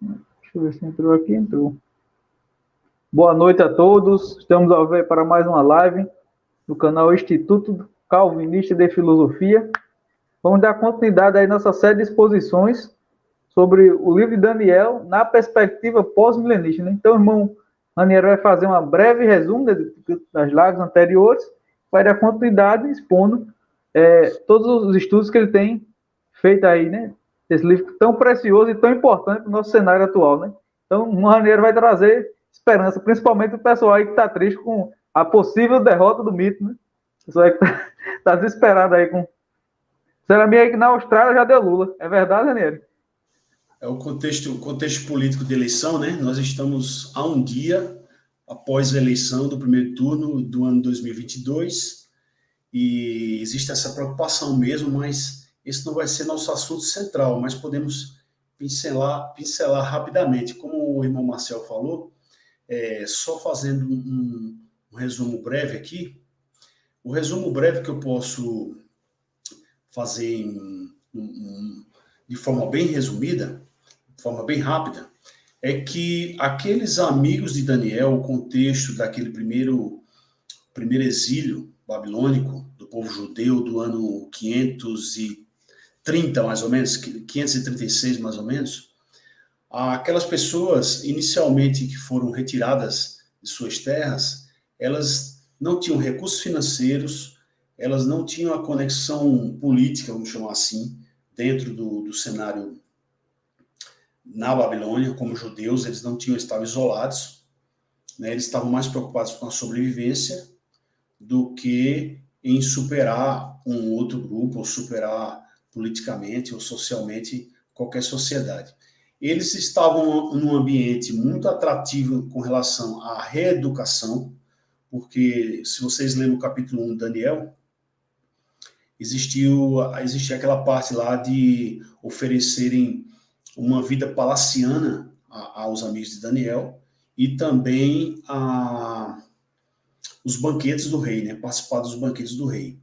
Deixa eu ver se entrou aqui. Entrou. Boa noite a todos. Estamos ao ver para mais uma live do canal Instituto Calvinista de Filosofia. Vamos dar continuidade aí nossa série de exposições sobre o livro de Daniel na perspectiva pós-milenista, né? Então, o irmão Daniel vai fazer uma breve resumo das lives anteriores, vai dar continuidade expondo todos os estudos que ele tem feito aí, né? Esse livro tão precioso e tão importante para o nosso cenário atual, né? Então, o Raniero vai trazer esperança, principalmente o pessoal aí que está triste com a possível derrota do mito, né? O pessoal aí que está desesperado aí com... Será meio que na Austrália já deu Lula. É verdade, Raniero? É o contexto político de eleição, né? Nós estamos a um dia após a eleição do primeiro turno do ano 2022 e existe essa preocupação mesmo, mas esse não vai ser nosso assunto central, mas podemos pincelar rapidamente. Como o irmão Marcel falou, só fazendo um resumo breve aqui, o resumo breve que eu posso fazer de forma bem resumida, de forma bem rápida, é que aqueles amigos de Daniel, o contexto daquele primeiro exílio babilônico do povo judeu do ano 530, mais ou menos, 536, mais ou menos, aquelas pessoas, inicialmente, que foram retiradas de suas terras, elas não tinham recursos financeiros, elas não tinham a conexão política, vamos chamar assim, dentro do cenário na Babilônia, como judeus, eles não tinham, estavam isolados, né? Eles estavam mais preocupados com a sobrevivência do que em superar um outro grupo, ou superar politicamente ou socialmente qualquer sociedade. Eles estavam num ambiente muito atrativo com relação à reeducação, porque se vocês lembram o capítulo 1 de Daniel, existia aquela parte lá de oferecerem uma vida palaciana aos amigos de Daniel e também os banquetes do rei, né? Participar dos banquetes do rei.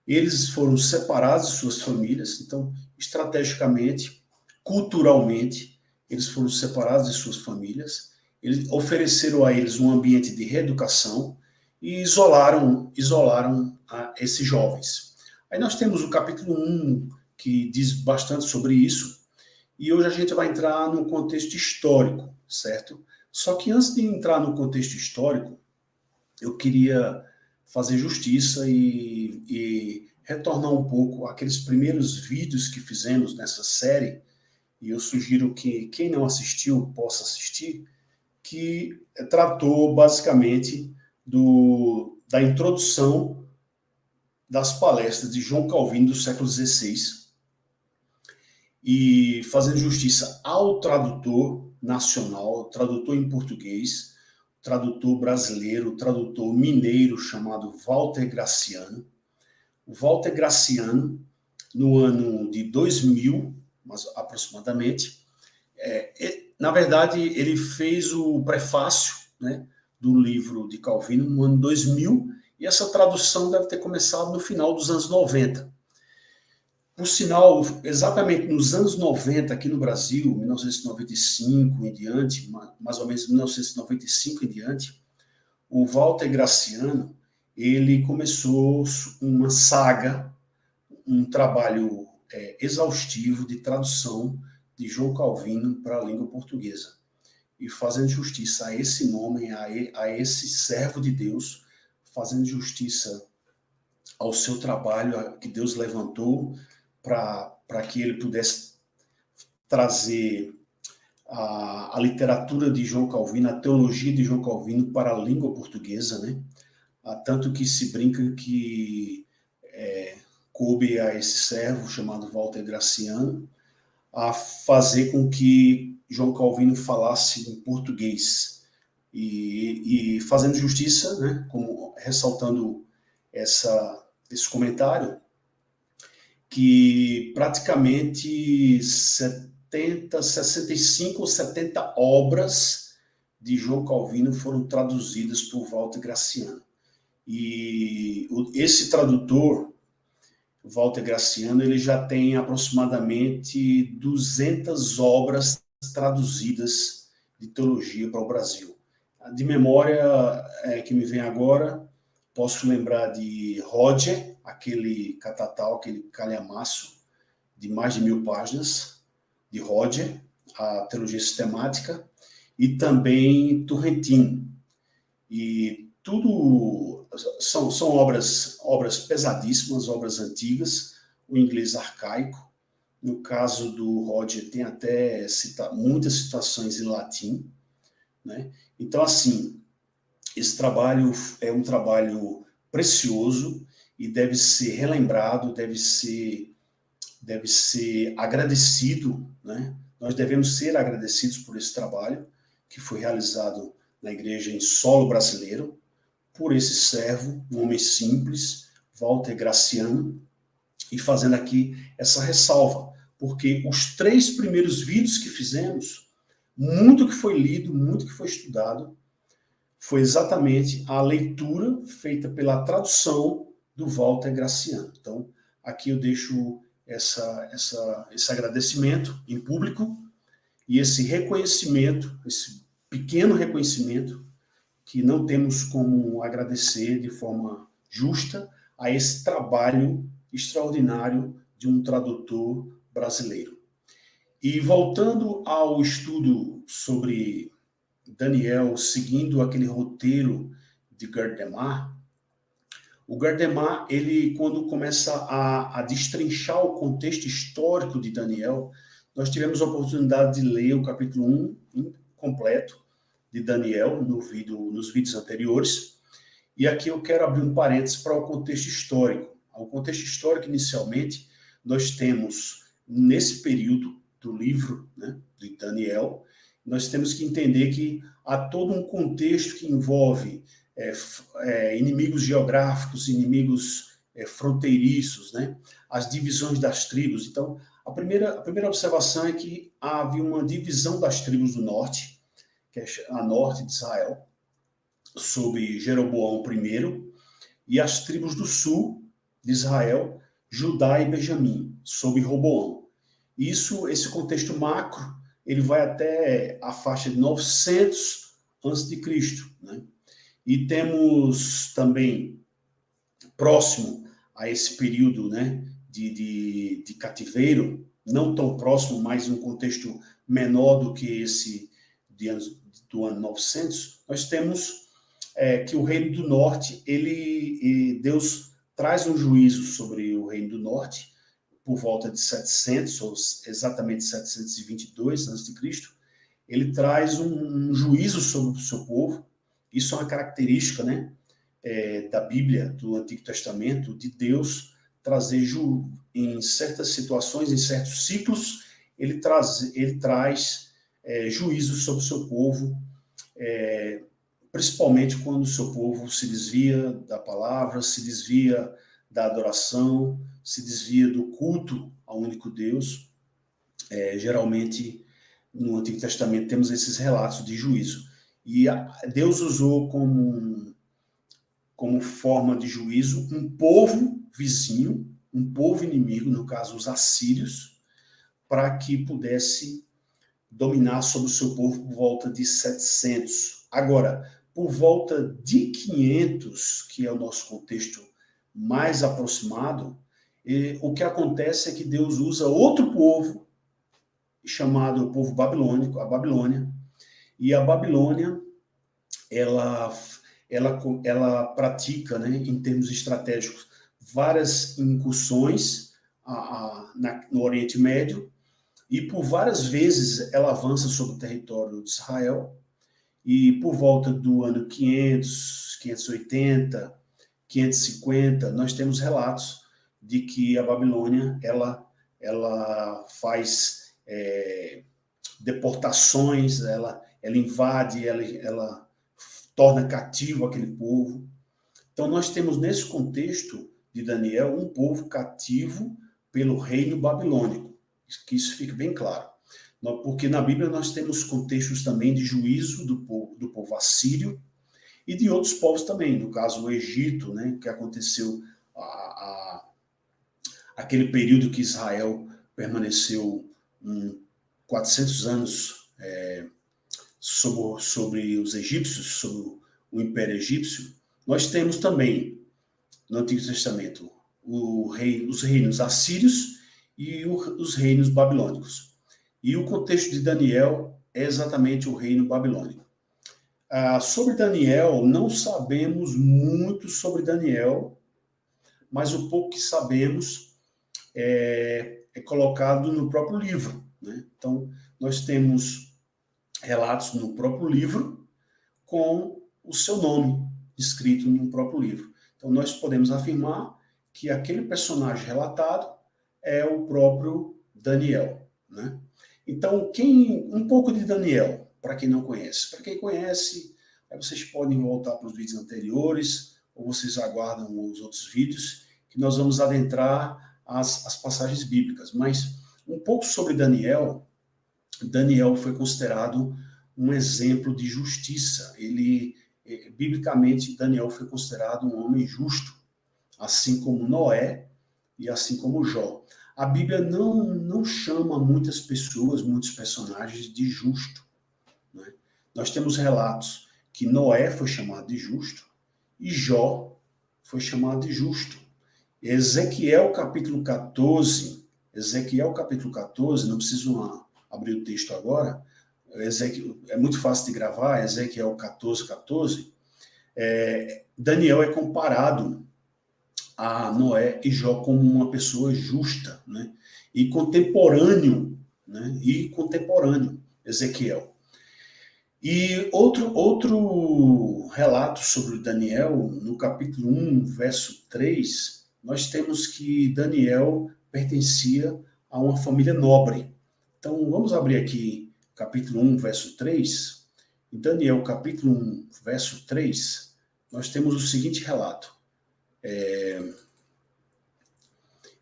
Eles foram separados de suas famílias, então, estrategicamente, culturalmente, eles foram separados de suas famílias, eles ofereceram a eles um ambiente de reeducação e isolaram esses jovens. Aí nós temos o capítulo 1, que diz bastante sobre isso, e hoje a gente vai entrar no contexto histórico, certo? Só que antes de entrar no contexto histórico, eu queria fazer justiça e retornar um pouco àqueles primeiros vídeos que fizemos nessa série, e eu sugiro que quem não assistiu possa assistir, que tratou basicamente da introdução das palestras de João Calvino do século XVI, e fazendo justiça ao tradutor nacional, tradutor em português, tradutor brasileiro, tradutor mineiro chamado Walter Graciano. O Walter Graciano, no ano de 2000, aproximadamente, na verdade, ele fez o prefácio, né, do livro de Calvino no ano 2000, e essa tradução deve ter começado no final dos anos 90. Por sinal, exatamente nos anos 90, aqui no Brasil, 1995 em diante, mais ou menos 1995 em diante, o Walter Graciano, ele começou uma saga, um trabalho exaustivo de tradução de João Calvino para a língua portuguesa. E fazendo justiça a esse nome, a esse servo de Deus, fazendo justiça ao seu trabalho que Deus levantou para que ele pudesse trazer a literatura de João Calvino, a teologia de João Calvino para a língua portuguesa, né? Tanto que se brinca que coube a esse servo chamado Walter Graciano a fazer com que João Calvino falasse em português e fazendo justiça, né? Como ressaltando esse comentário, que praticamente 65 ou 70 obras de João Calvino foram traduzidas por Walter Graciano. E esse tradutor, Walter Graciano, ele já tem aproximadamente 200 obras traduzidas de teologia para o Brasil. De memória que me vem agora, posso lembrar de Roger, aquele catatal, aquele calhamaço de mais de 1000 páginas, de Roger, a teologia sistemática, e também Turretin. E tudo são obras pesadíssimas, obras antigas, o inglês arcaico. No caso do Roger, tem até muitas citações em latim, né? Então, assim, esse trabalho é um trabalho precioso e deve ser relembrado, deve ser agradecido, né? Nós devemos ser agradecidos por esse trabalho que foi realizado na igreja em solo brasileiro, por esse servo, um homem simples, Walter Graciano, e fazendo aqui essa ressalva, porque os 3 primeiros vídeos que fizemos, muito que foi lido, muito que foi estudado, foi exatamente a leitura feita pela tradução do Walter Graciano. Então, aqui eu deixo esse agradecimento em público e esse reconhecimento, esse pequeno reconhecimento, que não temos como agradecer de forma justa a esse trabalho extraordinário de um tradutor brasileiro. E voltando ao estudo sobre Daniel, seguindo aquele roteiro de Gardemar, o Gardemar, ele, quando começa a destrinchar o contexto histórico de Daniel, nós tivemos a oportunidade de ler o capítulo 1 completo de Daniel nos vídeos anteriores, e aqui eu quero abrir um parênteses para o contexto histórico. O contexto histórico, inicialmente, nós temos, nesse período do livro, né, de Daniel, nós temos que entender que há todo um contexto que envolve inimigos geográficos, inimigos fronteiriços, né, as divisões das tribos. Então, a primeira observação é que havia uma divisão das tribos do norte, que é a norte de Israel, sob Jeroboão I, e as tribos do sul de Israel, Judá e Benjamim, sob Roboão. Esse contexto macro, ele vai até a faixa de 900 a.C., né? E temos também, próximo a esse período, né, de cativeiro, não tão próximo, mas um contexto menor do que esse do ano 900, nós temos que o Reino do Norte, Deus traz um juízo sobre o Reino do Norte, por volta de 700, ou exatamente 722 a.C., ele traz um juízo sobre o seu povo. Isso é uma característica, né, da Bíblia, do Antigo Testamento, de Deus trazer em certas situações, em certos ciclos, ele traz juízo sobre o seu povo, principalmente quando o seu povo se desvia da palavra, se desvia da adoração, se desvia do culto ao único Deus. Geralmente, no Antigo Testamento, temos esses relatos de juízo. E Deus usou como forma de juízo um povo vizinho, um povo inimigo, no caso os assírios, para que pudesse dominar sobre o seu povo por volta de 700. Agora, por volta de 500, que é o nosso contexto mais aproximado, o que acontece é que Deus usa outro povo, chamado o povo babilônico, a Babilônia, e a Babilônia, ela pratica, né, em termos estratégicos, várias incursões no Oriente Médio, e por várias vezes ela avança sobre o território de Israel, e por volta do ano 500, 580, 550, nós temos relatos de que a Babilônia ela faz deportações, ela invade, ela torna cativo aquele povo. Então nós temos nesse contexto de Daniel um povo cativo pelo reino babilônico, que isso fique bem claro. Porque na Bíblia nós temos contextos também de juízo do povo assírio e de outros povos também, no caso o Egito, né, que aconteceu aquele período que Israel permaneceu 400 anos sobre os egípcios, sobre o Império Egípcio, nós temos também, no Antigo Testamento, os reinos assírios e os reinos babilônicos. E o contexto de Daniel é exatamente o reino babilônico. Sobre Daniel, não sabemos muito sobre Daniel, mas o pouco que sabemos é colocado no próprio livro, né? Então, nós temos relatos no próprio livro com o seu nome escrito no próprio livro. Então, nós podemos afirmar que aquele personagem relatado é o próprio Daniel, né? Então, um pouco de Daniel, para quem não conhece. Para quem conhece, aí vocês podem voltar para os vídeos anteriores, ou vocês aguardam os outros vídeos, que nós vamos adentrar as passagens bíblicas. Mas um pouco sobre Daniel. Daniel foi considerado um exemplo de justiça. Biblicamente, Daniel foi considerado um homem justo, assim como Noé e assim como Jó. A Bíblia não chama muitas pessoas, muitos personagens de justo, né? Nós temos relatos que Noé foi chamado de justo e Jó foi chamado de justo. Ezequiel capítulo 14, não preciso abrir o texto agora, é muito fácil de gravar, Ezequiel 14, Daniel é comparado a Noé e Jó como uma pessoa justa, né? E contemporâneo, Ezequiel. E outro relato sobre Daniel, no capítulo 1, verso 3, nós temos que Daniel pertencia a uma família nobre. Então, vamos abrir aqui capítulo 1, verso 3. Em Daniel, capítulo 1, verso 3, nós temos o seguinte relato.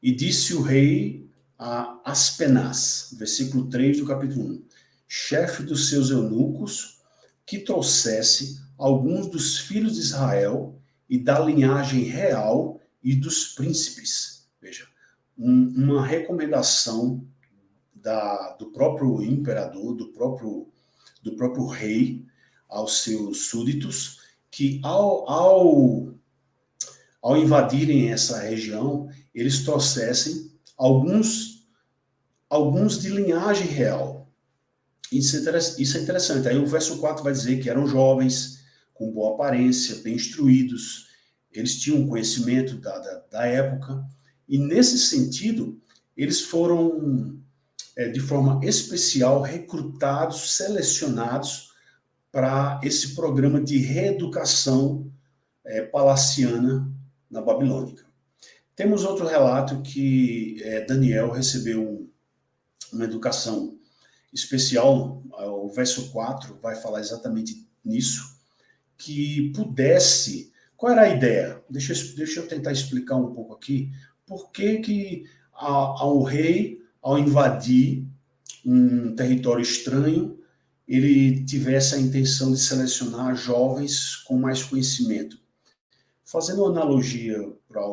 E disse o rei a Aspenaz, versículo 3 do capítulo 1, chefe dos seus eunucos, que trouxesse alguns dos filhos de Israel e da linhagem real e dos príncipes. Veja, uma recomendação do próprio imperador, do próprio rei aos seus súditos, que ao invadirem essa região, eles trouxessem alguns de linhagem real. Isso é interessante. Aí o verso 4 vai dizer que eram jovens, com boa aparência, bem instruídos, eles tinham conhecimento da época, e nesse sentido, eles foram, de forma especial, recrutados, selecionados para esse programa de reeducação palaciana na Babilônica. Temos outro relato que Daniel recebeu uma educação especial, o verso 4 vai falar exatamente nisso, que pudesse... Qual era a ideia? Deixa eu tentar explicar um pouco aqui. Por que ao rei, ao invadir um território estranho, ele tivesse a intenção de selecionar jovens com mais conhecimento? Fazendo uma analogia para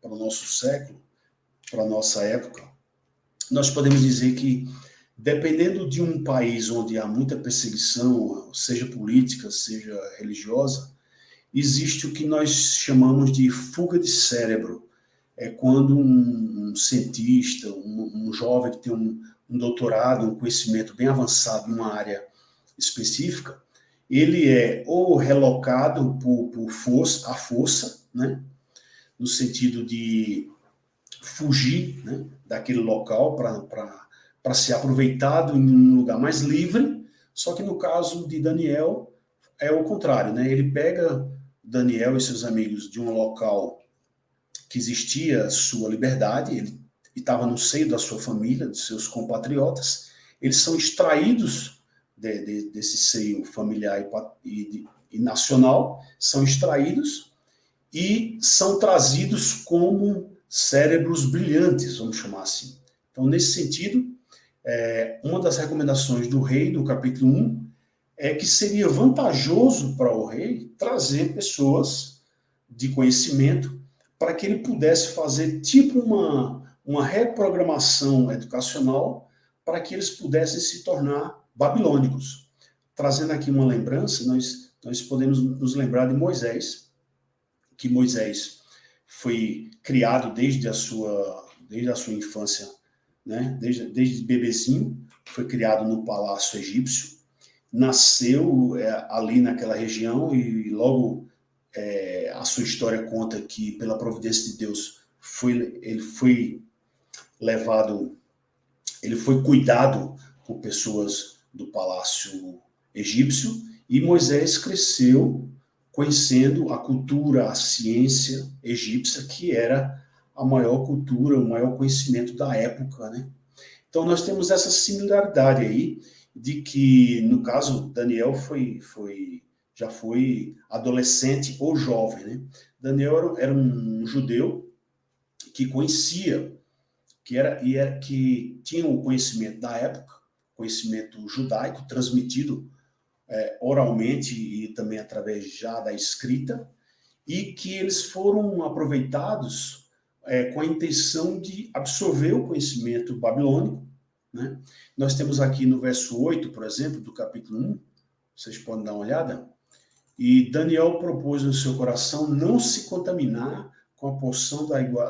o nosso século, para a nossa época, nós podemos dizer que, dependendo de um país onde há muita perseguição, seja política, seja religiosa, existe o que nós chamamos de fuga de cérebro. É quando um cientista, um jovem que tem um doutorado, um conhecimento bem avançado numa área específica, ele é ou relocado por força, né? No sentido de fugir, né, daquele local para ser aproveitado em um lugar mais livre. Só que no caso de Daniel é o contrário, né? Ele pega Daniel e seus amigos de um local que existia sua liberdade, ele estava no seio da sua família, de seus compatriotas, eles são extraídos desse seio familiar e nacional, são extraídos e são trazidos como cérebros brilhantes, vamos chamar assim. Então, nesse sentido, uma das recomendações do rei, no capítulo 1, é que seria vantajoso para o rei trazer pessoas de conhecimento para que ele pudesse fazer tipo uma reprogramação educacional para que eles pudessem se tornar babilônicos. Trazendo aqui uma lembrança, nós podemos nos lembrar de Moisés, que Moisés foi criado desde a sua infância, né? Desde bebezinho, foi criado no palácio egípcio, nasceu ali naquela região e logo a sua história conta que, pela providência de Deus, ele foi levado, ele foi cuidado por pessoas do palácio egípcio, e Moisés cresceu conhecendo a cultura, a ciência egípcia, que era a maior cultura, o maior conhecimento da época, né? Então nós temos essa similaridade aí, de que, no caso, Daniel já foi adolescente ou jovem, né? Daniel era um judeu que conhecia, que tinha o conhecimento da época, conhecimento judaico, transmitido oralmente e também através já da escrita, e que eles foram aproveitados com a intenção de absorver o conhecimento babilônico, né? Nós temos aqui no verso 8, por exemplo, do capítulo 1, vocês podem dar uma olhada, e Daniel propôs no seu coração não se contaminar com a porção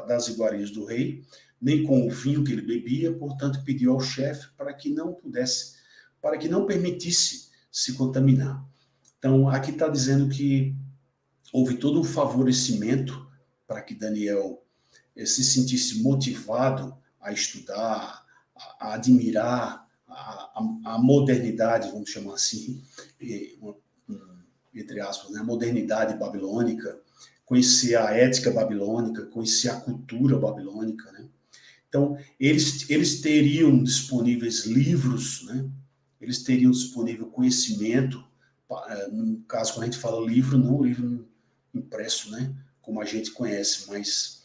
das iguarias do rei, nem com o vinho que ele bebia, portanto pediu ao chefe para que não permitisse se contaminar. Então, aqui está dizendo que houve todo um favorecimento para que Daniel se sentisse motivado a estudar, a admirar a modernidade, vamos chamar assim, entre aspas, né? A modernidade babilônica, conhecer a ética babilônica, conhecer a cultura babilônica, né? Então, eles teriam disponíveis livros, né? Eles teriam disponível conhecimento, no caso, quando a gente fala livro, não livro impresso, né? Como a gente conhece, mas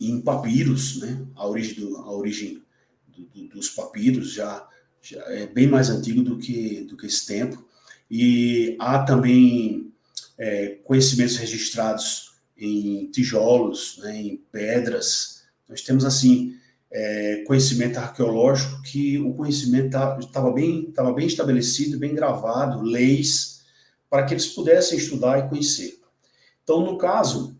em papiros, né? A origem dos papiros já é bem mais antigo do que esse tempo. E há também conhecimentos registrados em tijolos, né, em pedras. Nós temos, assim, conhecimento arqueológico, que o conhecimento estava bem estabelecido, bem gravado, leis, para que eles pudessem estudar e conhecer. Então, no caso,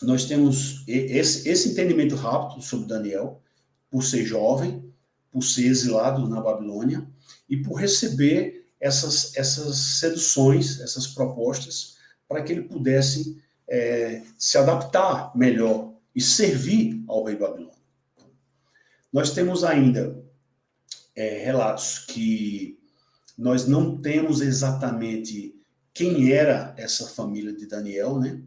nós temos esse entendimento rápido sobre Daniel, por ser jovem, por ser exilado na Babilônia, e por receber essas seduções, essas propostas, para que ele pudesse se adaptar melhor e servir ao rei babilônico. Nós temos ainda relatos que nós não temos exatamente quem era essa família de Daniel, né?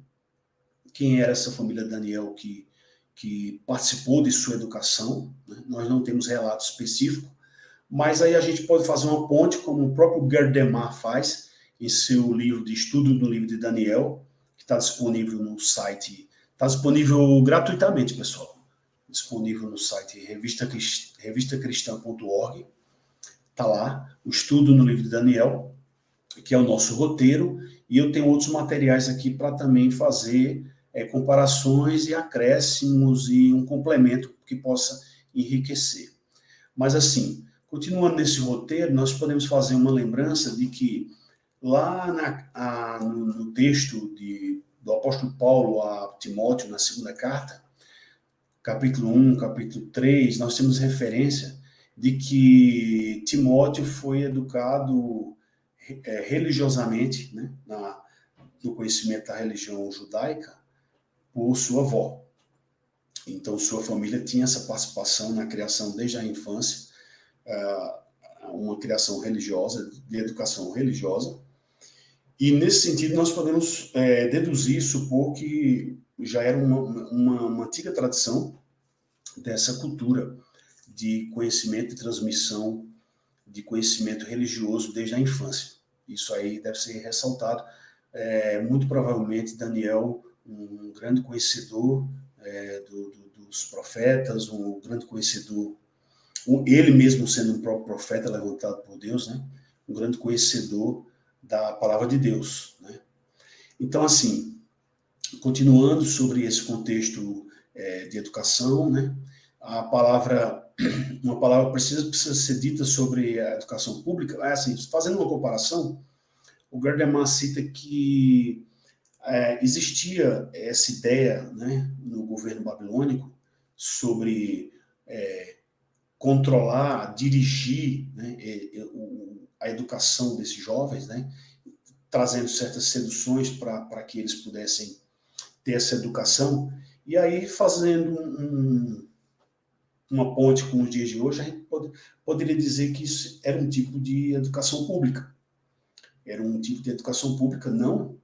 Quem era essa família de Daniel que participou de sua educação, né? Nós não temos relato específico, mas aí a gente pode fazer uma ponte, como o próprio Gerdemar faz em seu livro de estudo do livro de Daniel, que está disponível no site, está disponível gratuitamente, pessoal, disponível no site revistacristã.org, está lá, o estudo no livro de Daniel, que é o nosso roteiro, e eu tenho outros materiais aqui para também fazer comparações e acréscimos e um complemento que possa enriquecer. Mas assim, continuando nesse roteiro, nós podemos fazer uma lembrança de que lá no texto do apóstolo Paulo a Timóteo, na segunda carta, capítulo 1, capítulo 3, nós temos referência de que Timóteo foi educado religiosamente, né, no conhecimento da religião judaica, por sua avó. Então, sua família tinha essa participação na criação desde a infância, uma criação religiosa, de educação religiosa. E, nesse sentido, nós podemos deduzir, supor que já era uma antiga tradição dessa cultura de conhecimento e transmissão de conhecimento religioso desde a infância. Isso aí deve ser ressaltado. Muito provavelmente, Daniel, um grande conhecedor dos profetas, um grande conhecedor, ele mesmo sendo um próprio profeta levantado por Deus, né? Um grande conhecedor da palavra de Deus, né? Então, assim, continuando sobre esse contexto de educação, né? uma palavra precisa ser dita sobre a educação pública. É assim, fazendo uma comparação, o Gardner cita que existia essa ideia, né, no governo babilônico sobre controlar, dirigir, né, a educação desses jovens, né, trazendo certas seduções para que eles pudessem ter essa educação. E aí, fazendo uma ponte com os dias de hoje, a gente poderia dizer que isso era um tipo de educação pública. Era um tipo de educação pública, não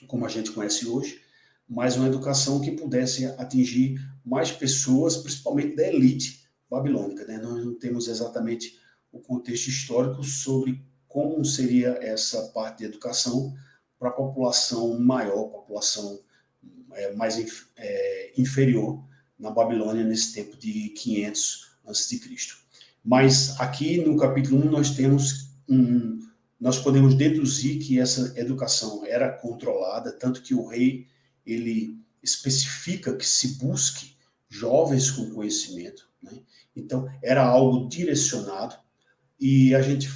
como a gente conhece hoje, mas uma educação que pudesse atingir mais pessoas, principalmente da elite babilônica, né? Nós não temos exatamente o contexto histórico sobre como seria essa parte de educação para a população maior, população mais inferior na Babilônia nesse tempo de 500 a.C. Mas aqui no capítulo 1 nós temos nós podemos deduzir que essa educação era controlada, tanto que o rei ele especifica que se busque jovens com conhecimento, né? Então era algo direcionado. E a gente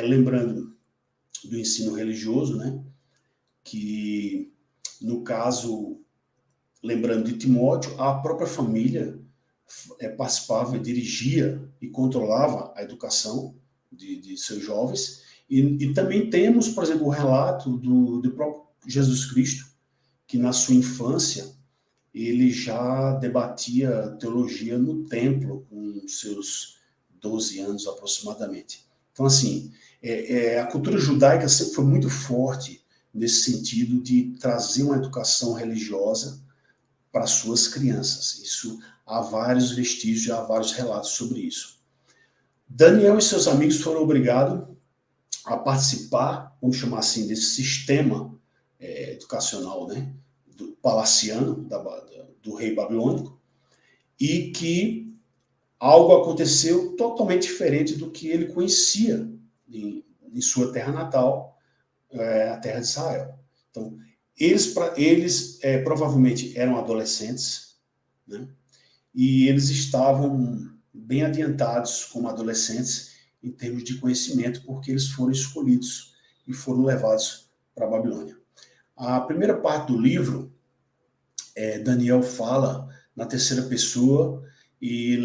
lembrando do ensino religioso, né, que no caso, lembrando de Timóteo, a própria família participava, dirigia e controlava a educação de seus jovens. E também temos, por exemplo, o relato do próprio Jesus Cristo, que na sua infância ele já debatia teologia no templo, com seus 12 anos aproximadamente. Então, assim, a cultura judaica sempre foi muito forte nesse sentido de trazer uma educação religiosa para suas crianças. Isso há vários vestígios, há vários relatos sobre isso. Daniel e seus amigos foram obrigados a participar, vamos chamar assim, desse sistema educacional, né, palaciano, do rei babilônico, e que algo aconteceu totalmente diferente do que ele conhecia em sua terra natal, a terra de Israel. Então, eles provavelmente eram adolescentes, né, e eles estavam bem adiantados como adolescentes em termos de conhecimento, porque eles foram escolhidos e foram levados para a Babilônia. A primeira parte do livro, Daniel fala na terceira pessoa, e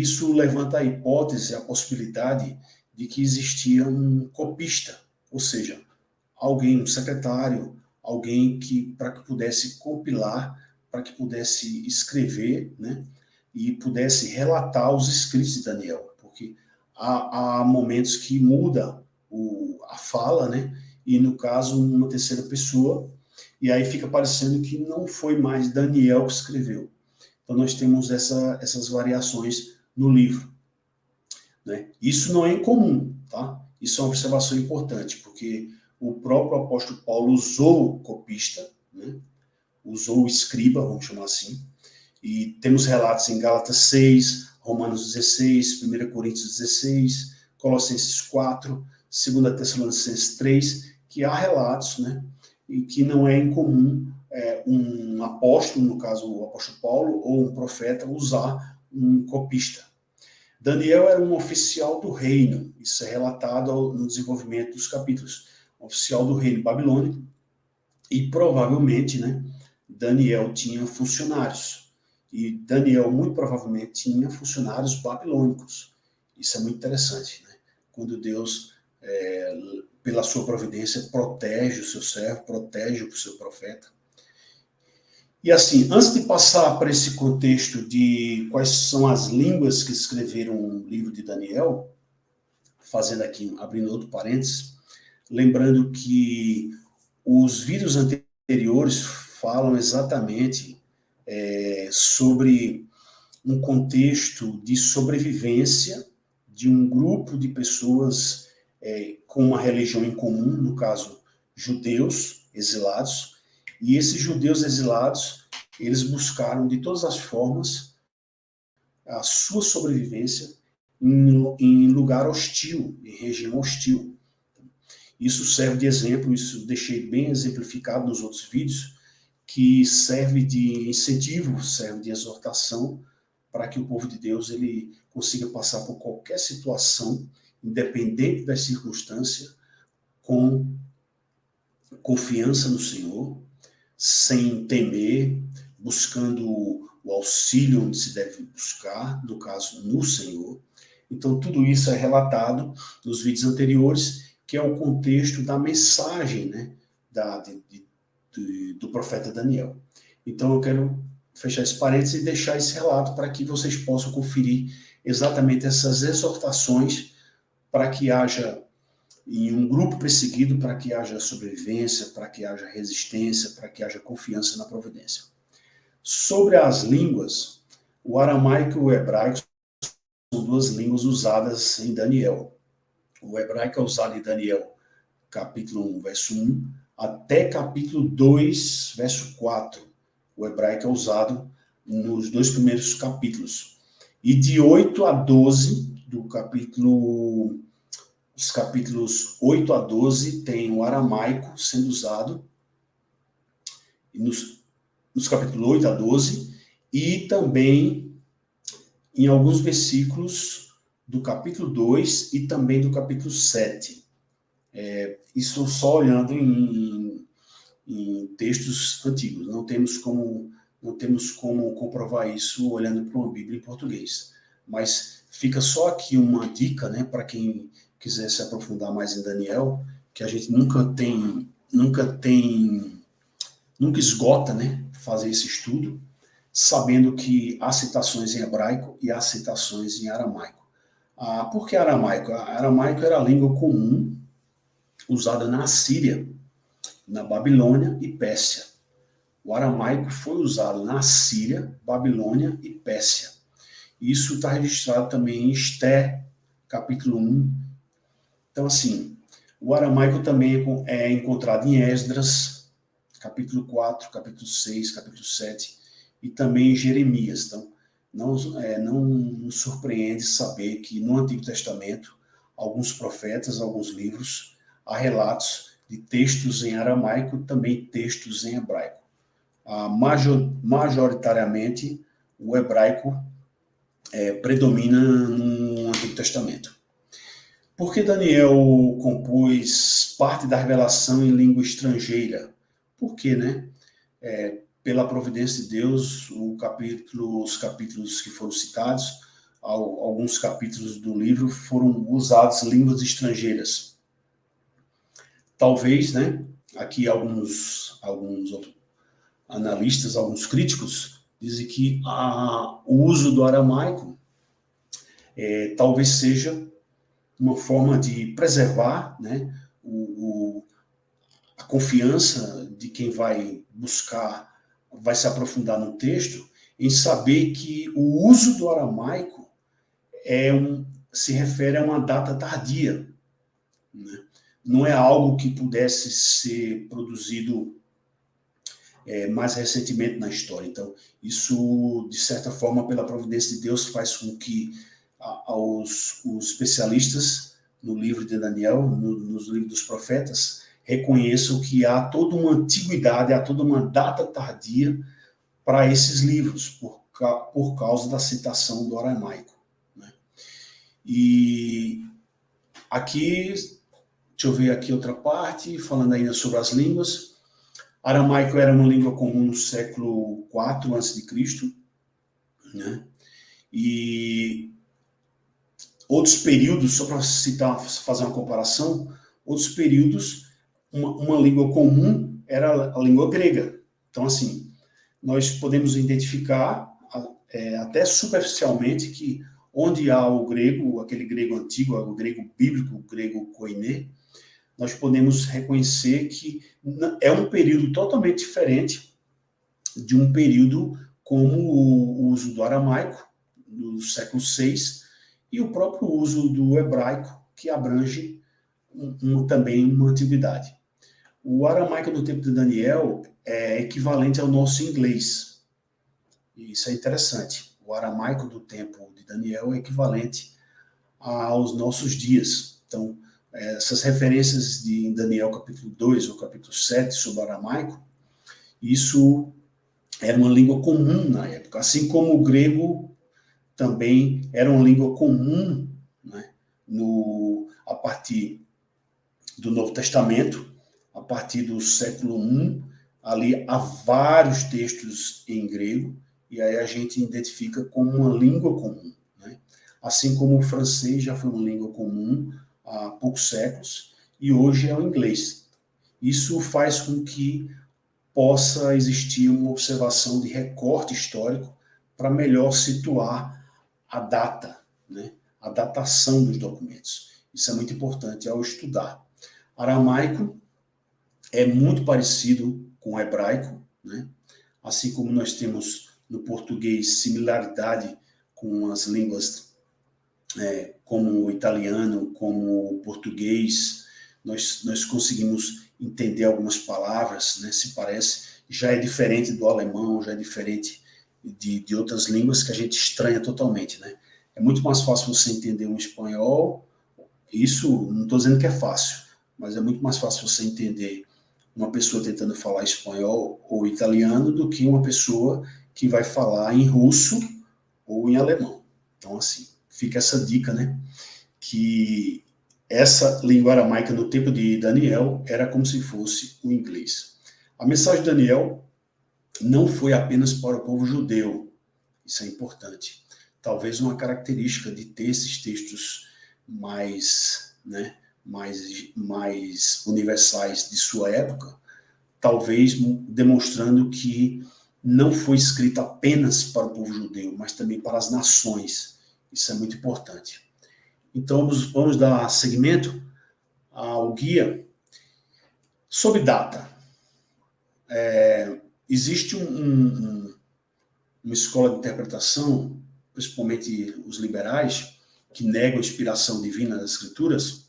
isso levanta a hipótese, a possibilidade de que existia um copista, ou seja, alguém, um secretário, alguém para que pudesse compilar, para que pudesse escrever, né, e pudesse relatar os escritos de Daniel, porque há momentos que muda a fala, né, e no caso uma terceira pessoa, e aí fica parecendo que não foi mais Daniel que escreveu. Então nós temos essas variações no livro, né? Isso não é incomum, tá? Isso é uma observação importante, porque o próprio apóstolo Paulo usou o copista, né? Usou o escriba, vamos chamar assim, e temos relatos em Gálatas 6, Romanos 16, 1 Coríntios 16, Colossenses 4, 2 Tessalonicenses 3, que há relatos, né, e que não é incomum um apóstolo, no caso o apóstolo Paulo, ou um profeta, usar um copista. Daniel era um oficial do reino, isso é relatado no desenvolvimento dos capítulos, oficial do reino babilônico, e provavelmente, né, Daniel tinha funcionários, e Daniel muito provavelmente tinha funcionários babilônicos. Isso é muito interessante, né? Quando Deus, pela sua providência, protege o seu servo, protege o seu profeta. E assim, antes de passar para esse contexto de quais são as línguas que escreveram o livro de Daniel, fazendo aqui, abrindo outro parênteses, lembrando que os vídeos anteriores falam exatamente sobre um contexto de sobrevivência de um grupo de pessoas com uma religião em comum, no caso, judeus exilados, e esses judeus exilados, eles buscaram de todas as formas a sua sobrevivência em lugar hostil, em região hostil. Isso serve de exemplo, isso deixei bem exemplificado nos outros vídeos, que serve de incentivo, serve de exortação para que o povo de Deus ele consiga passar por qualquer situação, independente das circunstâncias, com confiança no Senhor, sem temer, buscando o auxílio onde se deve buscar, no caso, no Senhor. Então, tudo isso é relatado nos vídeos anteriores, que é o contexto da mensagem, né, do profeta Daniel. Então, eu quero fechar esse parênteses e deixar esse relato para que vocês possam conferir exatamente essas exortações para que haja, em um grupo perseguido, para que haja sobrevivência, para que haja resistência, para que haja confiança na providência. Sobre as línguas, o aramaico e o hebraico são duas línguas usadas em Daniel. O hebraico é usado em Daniel, capítulo 1, verso 1, até capítulo 2, verso 4. O hebraico é usado nos 2 primeiros capítulos. E de 8 a 12, os capítulos 8 a 12, tem o aramaico sendo usado, nos capítulos 8 a 12, e também em alguns versículos do capítulo 2 e também do capítulo 7. Isso só olhando em textos antigos. Não temos como comprovar isso olhando para uma Bíblia em português. Mas fica só aqui uma dica, né, para quem quiser se aprofundar mais em Daniel, que a gente nunca esgota, né, fazer esse estudo, sabendo que há citações em hebraico e há citações em aramaico. Por que aramaico? Aramaico era a língua comum usada na Assíria, na Babilônia e Pérsia. O aramaico foi usado na Síria, Babilônia e Pérsia. Isso está registrado também em Esté, capítulo 1. Então, assim, o aramaico também é encontrado em Esdras, capítulo 4, capítulo 6, capítulo 7, e também em Jeremias. Então, não nos surpreende saber que no Antigo Testamento, alguns profetas, alguns livros, há relatos de textos em aramaico, também textos em hebraico. Majoritariamente, o hebraico predomina no Antigo Testamento. Por que Daniel compôs parte da revelação em língua estrangeira? Por quê, né? Pela providência de Deus, os capítulos que foram citados, alguns capítulos do livro foram usados línguas estrangeiras. Talvez, né? Aqui alguns analistas, alguns críticos, dizem que o uso do aramaico talvez seja uma forma de preservar, né, a confiança de quem vai buscar, vai se aprofundar no texto, em saber que o uso do aramaico se refere a uma data tardia, né? Não é algo que pudesse ser produzido mais recentemente na história. Então, isso, de certa forma, pela providência de Deus, faz com que os especialistas no livro de Daniel, nos livros dos profetas, reconheçam que há toda uma antiguidade, há toda uma data tardia para esses livros, por causa da citação do aramaico, né? E aqui, deixa eu ver aqui outra parte, falando ainda sobre as línguas. Aramaico era uma língua comum no século IV a.C., né? E outros períodos, só para citar, fazer uma comparação, outros períodos, uma língua comum era a língua grega. Então, assim, nós podemos identificar, até superficialmente, que onde há o grego, aquele grego antigo, o grego bíblico, o grego koiné, nós podemos reconhecer que é um período totalmente diferente de um período como o uso do aramaico, do século VI, e o próprio uso do hebraico, que abrange também uma antiguidade. O aramaico do tempo de Daniel é equivalente ao nosso inglês. E isso é interessante. O aramaico do tempo de Daniel é equivalente aos nossos dias. Então, essas referências em Daniel capítulo 2 ou capítulo 7 sobre o aramaico, isso era uma língua comum na época, assim como o grego também era uma língua comum, né, a partir do Novo Testamento, a partir do século I, ali há vários textos em grego, e aí a gente identifica como uma língua comum, né? Assim como o francês já foi uma língua comum há poucos séculos, e hoje é o inglês. Isso faz com que possa existir uma observação de recorte histórico para melhor situar a data, né? A datação dos documentos. Isso é muito importante ao estudar. Aramaico é muito parecido com o hebraico, né? Assim como nós temos no português similaridade com as línguas como o italiano, como o português, nós conseguimos entender algumas palavras, né? Se parece, já é diferente do alemão, já é diferente de outras línguas que a gente estranha totalmente, né? É muito mais fácil você entender um espanhol, isso não estou dizendo que é fácil, mas é muito mais fácil você entender uma pessoa tentando falar espanhol ou italiano do que uma pessoa que vai falar em russo ou em alemão. Então, assim, fica essa dica, né? Que essa língua aramaica no tempo de Daniel era como se fosse o inglês. A mensagem de Daniel não foi apenas para o povo judeu, isso é importante. Talvez uma característica de ter esses textos mais, né, mais universais de sua época, talvez demonstrando que não foi escrito apenas para o povo judeu, mas também para as nações. Isso é muito importante. Então, vamos dar seguimento ao guia sobre data. Existe uma escola de interpretação, principalmente os liberais, que negam a inspiração divina das Escrituras,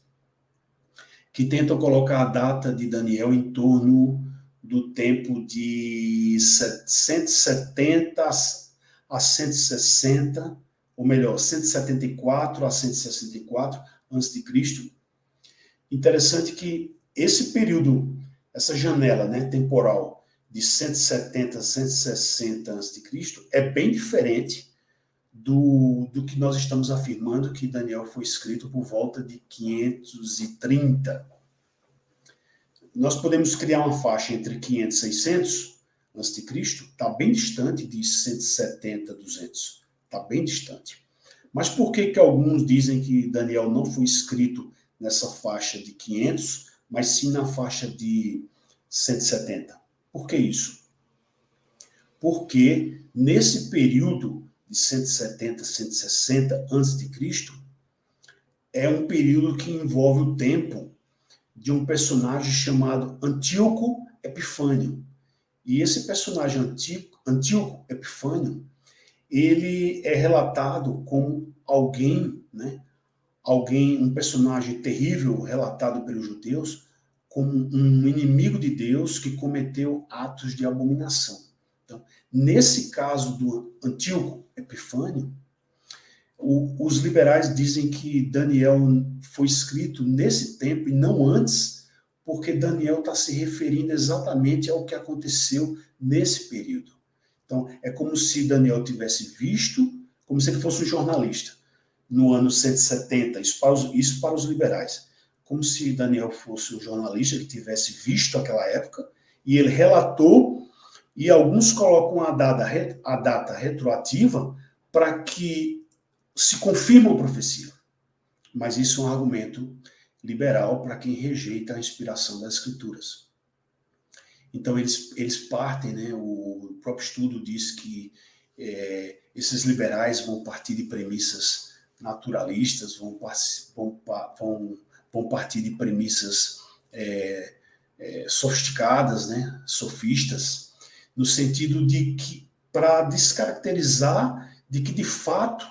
que tentam colocar a data de Daniel em torno do tempo de 170 a 160, ou melhor, 174 a 164 a.C. Interessante que esse período, essa janela, né, temporal de 170 a 160 a.C. é bem diferente do que nós estamos afirmando que Daniel foi escrito por volta de 530. Nós podemos criar uma faixa entre 500 e 600 a.C., está bem distante de 170 a 200, está bem distante. Mas por que alguns dizem que Daniel não foi escrito nessa faixa de 500, mas sim na faixa de 170? Por que isso? Porque nesse período de 170 a 160 a.C., é um período que envolve o tempo de um personagem chamado Antíoco Epifânio. E esse personagem Antíoco Epifânio, ele é relatado como alguém, né, um personagem terrível relatado pelos judeus como um inimigo de Deus que cometeu atos de abominação. Então, nesse caso do Antíoco Epifânio, os liberais dizem que Daniel foi escrito nesse tempo e não antes, porque Daniel está se referindo exatamente ao que aconteceu nesse período. Então, é como se Daniel tivesse visto, como se ele fosse um jornalista, no ano 170, isso para os liberais. Como se Daniel fosse um jornalista que tivesse visto aquela época, e ele relatou, e alguns colocam a data retroativa para que se confirme a profecia. Mas isso é um argumento liberal para quem rejeita a inspiração das Escrituras. Então, eles partem, né, o próprio estudo diz que esses liberais vão partir de premissas naturalistas, vão partir de premissas sofisticadas, né, sofistas, no sentido de que, para descaracterizar de que, de fato,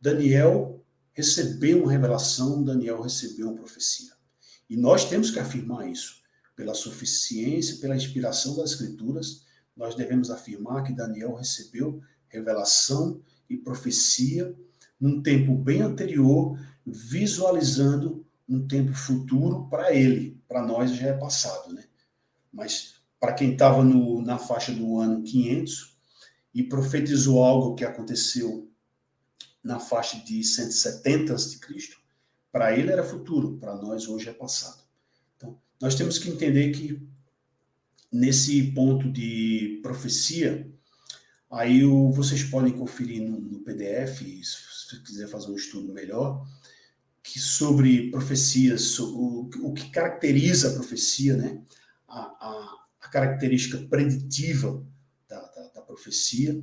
Daniel recebeu uma revelação, Daniel recebeu uma profecia. E nós temos que afirmar isso. Pela suficiência, pela inspiração das Escrituras, nós devemos afirmar que Daniel recebeu revelação e profecia num tempo bem anterior, visualizando um tempo futuro para ele. Para nós já é passado, né? Mas para quem estava na faixa do ano 500 e profetizou algo que aconteceu na faixa de 170 a.C., para ele era futuro, para nós hoje é passado. Então, nós temos que entender que nesse ponto de profecia, aí vocês podem conferir no PDF, se você quiser fazer um estudo melhor, que sobre profecias, o que caracteriza a profecia, né? A característica preditiva da profecia,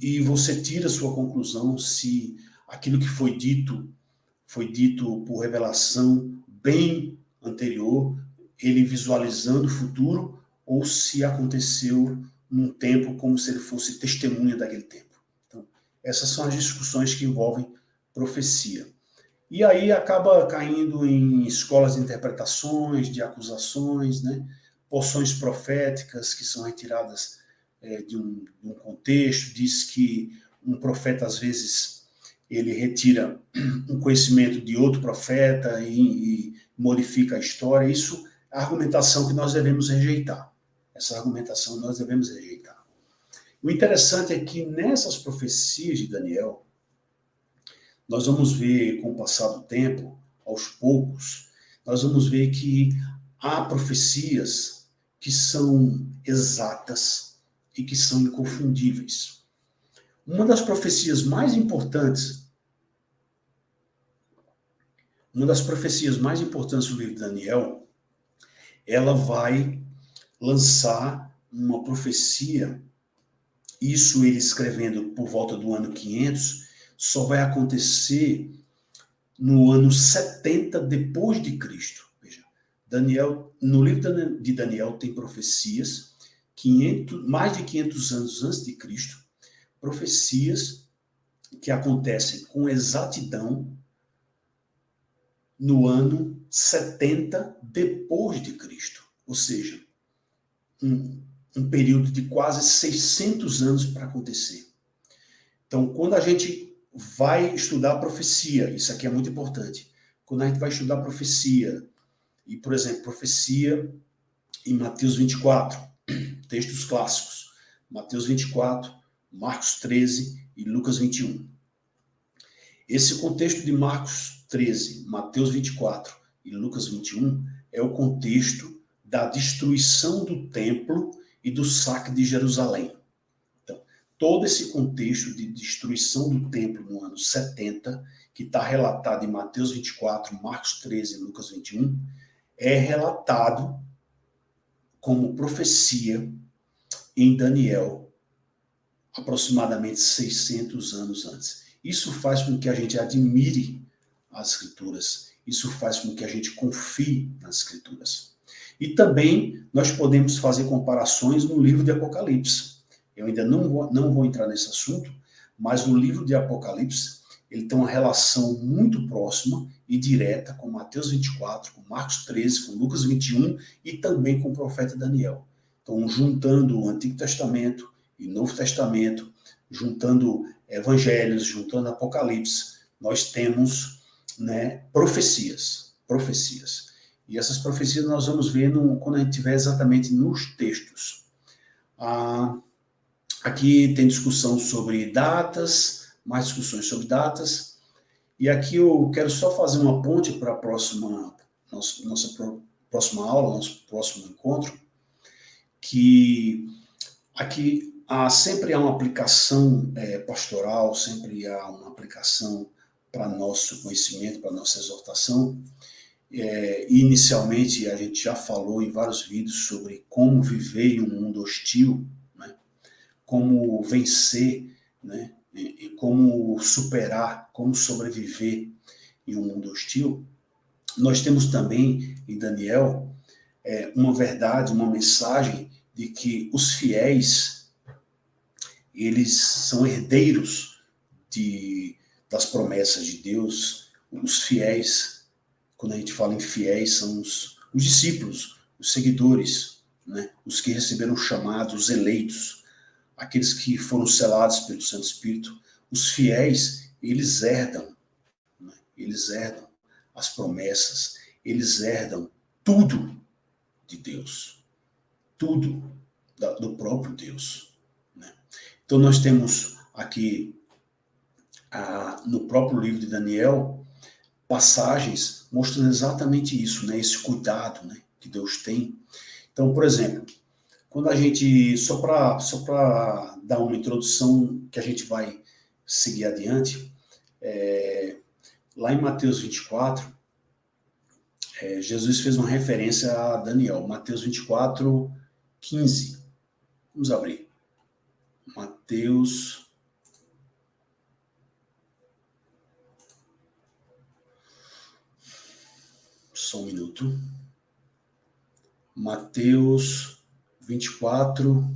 e você tira a sua conclusão se aquilo que foi dito por revelação bem anterior, ele visualizando o futuro, ou se aconteceu num tempo como se ele fosse testemunha daquele tempo. Então, essas são as discussões que envolvem profecia. E aí acaba caindo em escolas de interpretações, de acusações, né? Porções proféticas que são retiradas de um contexto. Diz que um profeta, às vezes, ele retira um conhecimento de outro profeta e modifica a história. Isso é a argumentação que nós devemos rejeitar. Essa argumentação nós devemos rejeitar. O interessante é que nessas profecias de Daniel, nós vamos ver, com o passar do tempo, aos poucos, nós vamos ver que há profecias que são exatas e que são inconfundíveis. Uma das profecias mais importantes do livro de Daniel, ela vai lançar uma profecia, isso ele escrevendo por volta do ano 500, só vai acontecer no ano 70 depois de Cristo. Veja, Daniel, no livro de Daniel tem profecias mais de 500 anos antes de Cristo, profecias que acontecem com exatidão no ano 70 depois de Cristo. Ou seja, um período de quase 600 anos para acontecer. Então, quando a gente vai estudar a profecia, isso aqui é muito importante. Quando a gente vai estudar a profecia, e, por exemplo, profecia em Mateus 24, textos clássicos, Mateus 24, Marcos 13 e Lucas 21. Esse contexto de Marcos 13, Mateus 24 e Lucas 21 é o contexto da destruição do templo e do saque de Jerusalém. Todo esse contexto de destruição do templo no ano 70, que está relatado em Mateus 24, Marcos 13 e Lucas 21, é relatado como profecia em Daniel, aproximadamente 600 anos antes. Isso faz com que a gente admire as Escrituras, isso faz com que a gente confie nas Escrituras. E também nós podemos fazer comparações no livro de Apocalipse. Eu ainda não vou entrar nesse assunto, mas no livro de Apocalipse, ele tem uma relação muito próxima e direta com Mateus 24, com Marcos 13, com Lucas 21 e também com o profeta Daniel. Então, juntando o Antigo Testamento e Novo Testamento, juntando evangelhos, juntando Apocalipse, nós temos, né, profecias. E essas profecias nós vamos ver quando a gente estiver exatamente nos textos. Aqui tem discussão sobre datas, mais discussões sobre datas. E aqui eu quero só fazer uma ponte para a nossa próxima aula, nosso próximo encontro, que aqui sempre há uma aplicação pastoral, sempre há uma aplicação para nosso conhecimento, para nossa exortação. Inicialmente, a gente já falou em vários vídeos sobre como viver em um mundo hostil, né? Como vencer, né? E como superar, como sobreviver em um mundo hostil. Nós temos também em Daniel uma verdade, uma mensagem de que os fiéis, eles são herdeiros das promessas de Deus. Os fiéis, quando a gente fala em fiéis, são os discípulos, os seguidores, né? Os que receberam o chamado, os eleitos, aqueles que foram selados pelo Santo Espírito. Os fiéis, eles herdam, né? Eles herdam as promessas, eles herdam tudo de Deus, tudo do próprio Deus, né? Então nós temos aqui no próprio livro de Daniel, passagens mostrando exatamente isso, né? Esse cuidado, né, que Deus tem. Então, por exemplo, quando a gente, só para dar uma introdução que a gente vai seguir adiante, lá em Mateus 24, Jesus fez uma referência a Daniel. Mateus 24, 15. Vamos abrir. Mateus. Só um minuto. Mateus 24,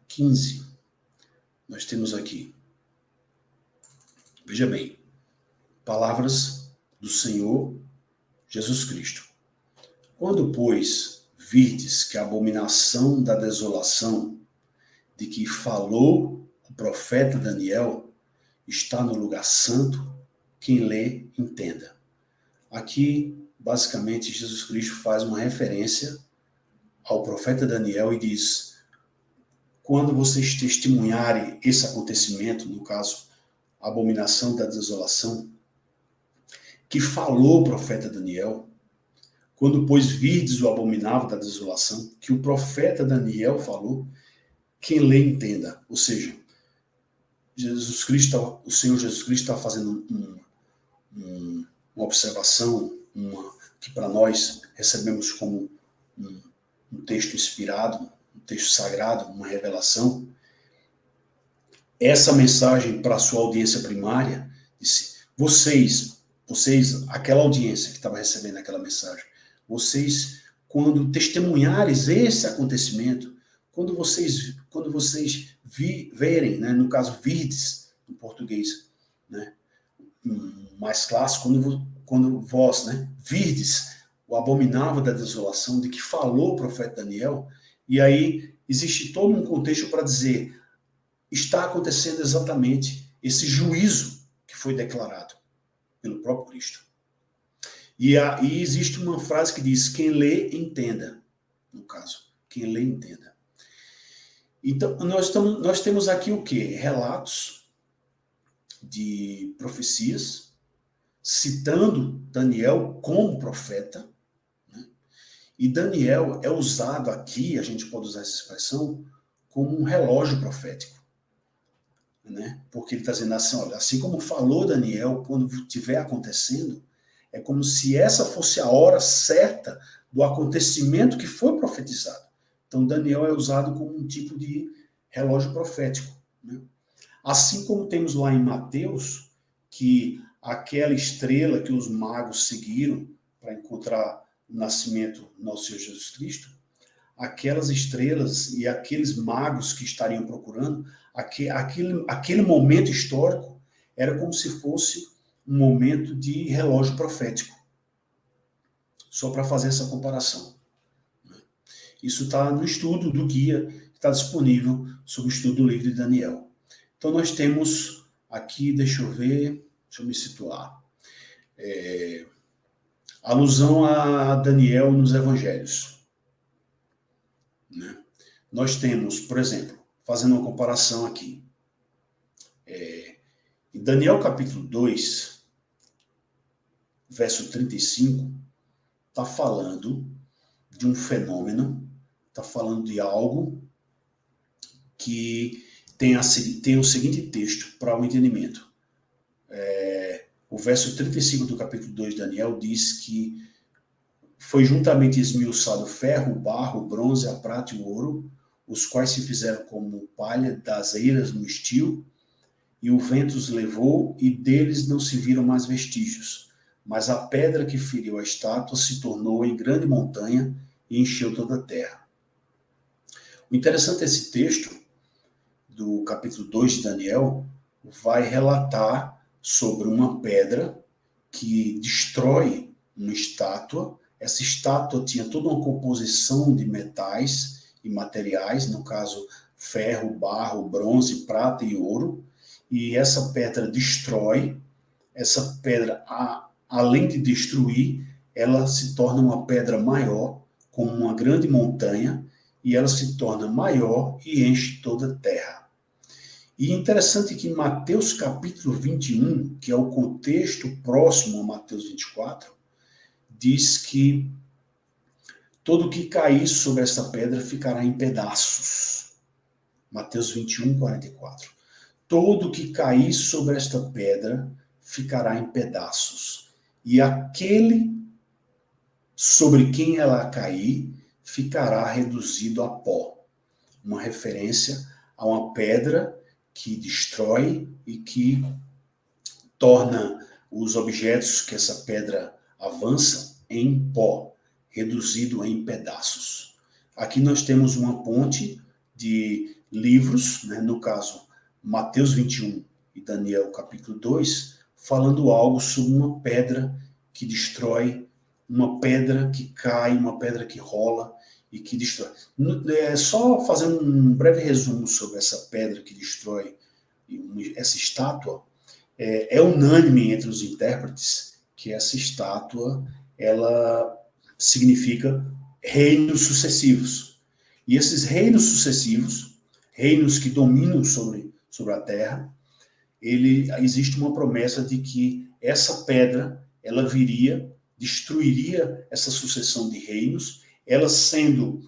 15. Nós temos aqui. Veja bem. Palavras do Senhor Jesus Cristo. Quando, pois, virdes que a abominação da desolação de que falou o profeta Daniel está no lugar santo, quem lê, entenda. Aqui, basicamente, Jesus Cristo faz uma referência ao profeta Daniel e diz: quando vocês testemunharem esse acontecimento, no caso, a abominação da desolação, que falou o profeta Daniel, quando, pois, virdes o abominável da desolação, que o profeta Daniel falou, quem lê entenda. Ou seja, Jesus Cristo, o Senhor Jesus Cristo está fazendo uma observação, que para nós recebemos como um texto inspirado, um texto sagrado, uma revelação. Essa mensagem para a sua audiência primária, disse: vocês, aquela audiência que estava recebendo aquela mensagem, vocês, quando testemunhares esse acontecimento, quando vocês verem, né, no caso, virdes, em português, né, mais clássico, quando vós, né, virdes o abominável da desolação de que falou o profeta Daniel, e aí existe todo um contexto para dizer, está acontecendo exatamente esse juízo que foi declarado pelo próprio Cristo. E existe uma frase que diz, quem lê, entenda. No caso, quem lê, entenda. Então, nós temos aqui o quê? Relatos de profecias, citando Daniel como profeta, né? E Daniel é usado aqui, a gente pode usar essa expressão, como um relógio profético, né? Porque ele está dizendo assim, olha, assim como falou Daniel, quando estiver acontecendo, é como se essa fosse a hora certa do acontecimento que foi profetizado. Então, Daniel é usado como um tipo de relógio profético, né? Assim como temos lá em Mateus, que aquela estrela que os magos seguiram para encontrar o nascimento do nosso Senhor Jesus Cristo, aquelas estrelas e aqueles magos que estariam procurando, aquele momento histórico era como se fosse um momento de relógio profético. Só para fazer essa comparação. Isso está no estudo do guia, que está disponível sobre o estudo do livro de Daniel. Então nós temos aqui, deixa eu me situar. Alusão a Daniel nos evangelhos. Né? Nós temos, por exemplo, fazendo uma comparação aqui, em Daniel capítulo 2, verso 35, está falando de um fenômeno, está falando de algo que tem o seguinte texto para o entendimento. O verso 35 do capítulo 2 de Daniel diz que foi juntamente esmiuçado o ferro, o barro, o bronze, a prata e o ouro, os quais se fizeram como palha das eiras no estio, e o vento os levou, e deles não se viram mais vestígios. Mas a pedra que feriu a estátua se tornou em grande montanha e encheu toda a terra. O interessante desse texto, do capítulo 2 de Daniel, vai relatar sobre uma pedra que destrói uma estátua. Essa estátua tinha toda uma composição de metais e materiais, no caso, ferro, barro, bronze, prata e ouro, e essa pedra destrói. Essa pedra, além de destruir, ela se torna uma pedra maior, como uma grande montanha, e ela se torna maior e enche toda a terra. E interessante que em Mateus capítulo 21, que é o contexto próximo a Mateus 24, diz que todo que cair sobre esta pedra ficará em pedaços. Mateus 21, 44. Todo que cair sobre esta pedra ficará em pedaços. E aquele sobre quem ela cair ficará reduzido a pó. Uma referência a uma pedra que destrói e que torna os objetos que essa pedra avança em pó, reduzido em pedaços. Aqui nós temos uma ponte de livros, né, no caso Mateus 21 e Daniel capítulo 2, falando algo sobre uma pedra que destrói, uma pedra que cai, uma pedra que rola e que destrói. Só fazendo um breve resumo sobre essa pedra que destrói essa estátua, é unânime entre os intérpretes que essa estátua ela significa reinos sucessivos. E esses reinos sucessivos, reinos que dominam sobre a terra, existe uma promessa de que essa pedra ela viria, destruiria essa sucessão de reinos, ela sendo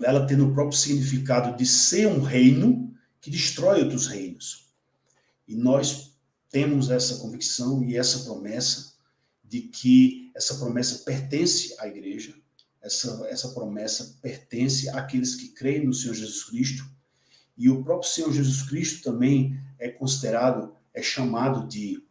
ela tendo o próprio significado de ser um reino que destrói outros reinos. E nós temos essa convicção e essa promessa de que essa promessa pertence à igreja, essa promessa pertence àqueles que creem no Senhor Jesus Cristo, e o próprio Senhor Jesus Cristo também é chamado de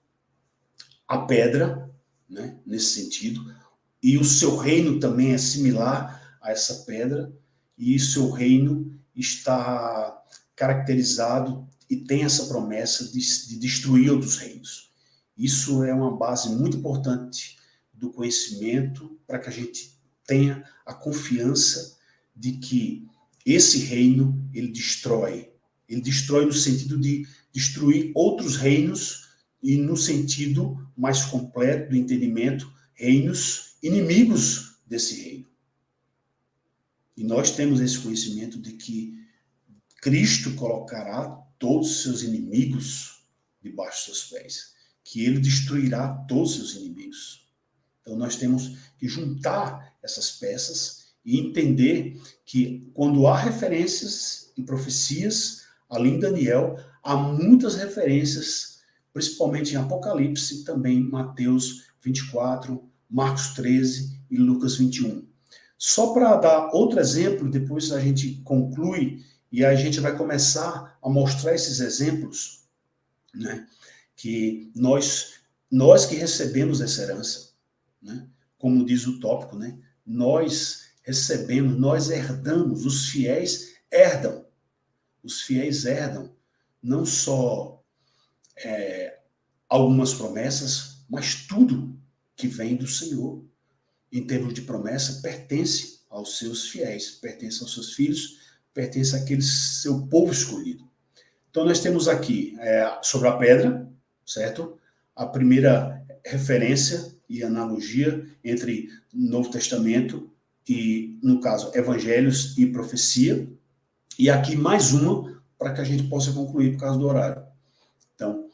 a pedra, né, nesse sentido, e o seu reino também é similar a essa pedra, e o seu reino está caracterizado e tem essa promessa de destruir outros reinos. Isso é uma base muito importante do conhecimento para que a gente tenha a confiança de que esse reino, ele destrói no sentido de destruir outros reinos e no sentido mais completo do entendimento, reinos inimigos desse reino. E nós temos esse conhecimento de que Cristo colocará todos os seus inimigos debaixo dos seus pés, que ele destruirá todos os seus inimigos. Então nós temos que juntar essas peças e entender que quando há referências e profecias, ali em Daniel, há muitas referências, principalmente em Apocalipse, e também em Mateus 24, Marcos 13 e Lucas 21. Só para dar outro exemplo, depois a gente conclui e a gente vai começar a mostrar esses exemplos, né, que nós que recebemos essa herança, né, como diz o tópico, né, nós recebemos, nós herdamos, os fiéis herdam. Os fiéis herdam não só algumas promessas, mas tudo que vem do Senhor, em termos de promessa, pertence aos seus fiéis, pertence aos seus filhos, pertence àquele seu povo escolhido. Então nós temos aqui sobre a pedra, certo? A primeira referência e analogia entre Novo Testamento e, no caso, Evangelhos e profecia. E aqui mais uma para que a gente possa concluir por causa do horário. Então,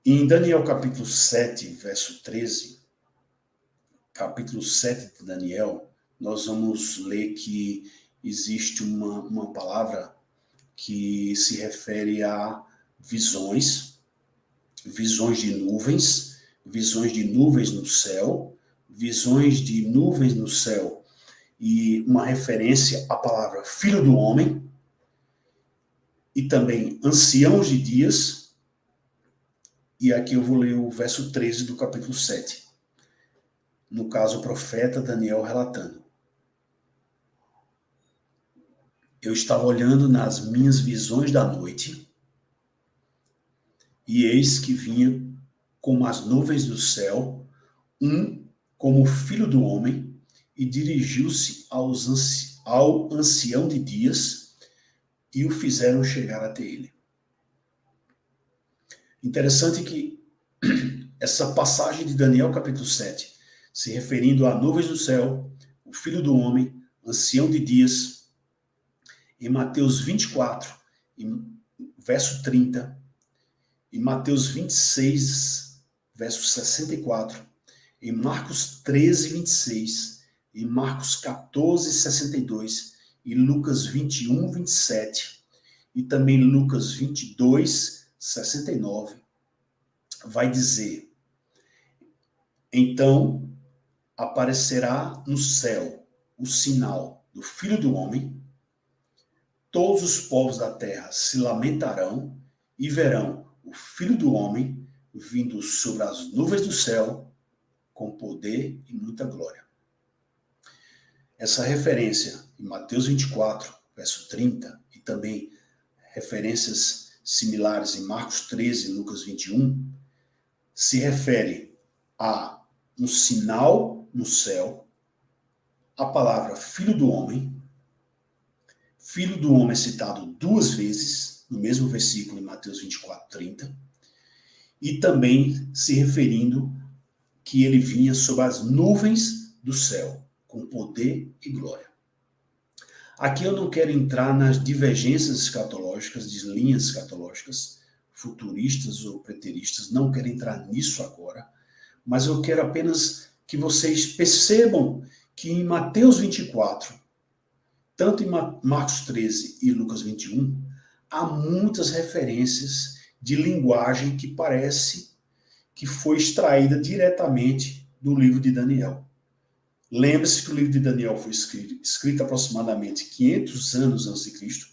em Daniel capítulo 7, verso 13, capítulo 7 de Daniel, nós vamos ler que existe uma palavra que se refere a visões de nuvens, visões de nuvens no céu, visões de nuvens no céu, e uma referência à palavra filho do homem, e também anciãos de dias, e aqui eu vou ler o verso 13 do capítulo 7. No caso, o profeta Daniel relatando. Eu estava olhando nas minhas visões da noite, e eis que vinha como as nuvens do céu, como o filho do homem, e dirigiu-se ao ancião de dias, e o fizeram chegar até ele. Interessante que essa passagem de Daniel capítulo 7, se referindo a nuvens do céu, o filho do homem, ancião de dias, em Mateus 24, verso 30, em Mateus 26, verso 64, em Marcos 13, 26, em Marcos 14, 62, e Lucas 21, 27, e também Lucas 22, 69, vai dizer: então aparecerá no céu o sinal do Filho do Homem, todos os povos da terra se lamentarão e verão o Filho do Homem vindo sobre as nuvens do céu com poder e muita glória. Essa referência em Mateus 24, verso 30, e também referências similares em Marcos 13 e Lucas 21, se refere a um sinal no céu, a palavra Filho do Homem. Filho do Homem é citado 2 vezes no mesmo versículo em Mateus 24, 30, e também se referindo que ele vinha sobre as nuvens do céu, com poder e glória. Aqui eu não quero entrar nas divergências escatológicas, de linhas escatológicas, futuristas ou preteristas, não quero entrar nisso agora, mas eu quero apenas que vocês percebam que em Mateus 24, tanto em Marcos 13 e Lucas 21, há muitas referências de linguagem que parece que foi extraída diretamente do livro de Daniel. Lembre-se que o livro de Daniel foi escrito aproximadamente 500 anos antes de Cristo,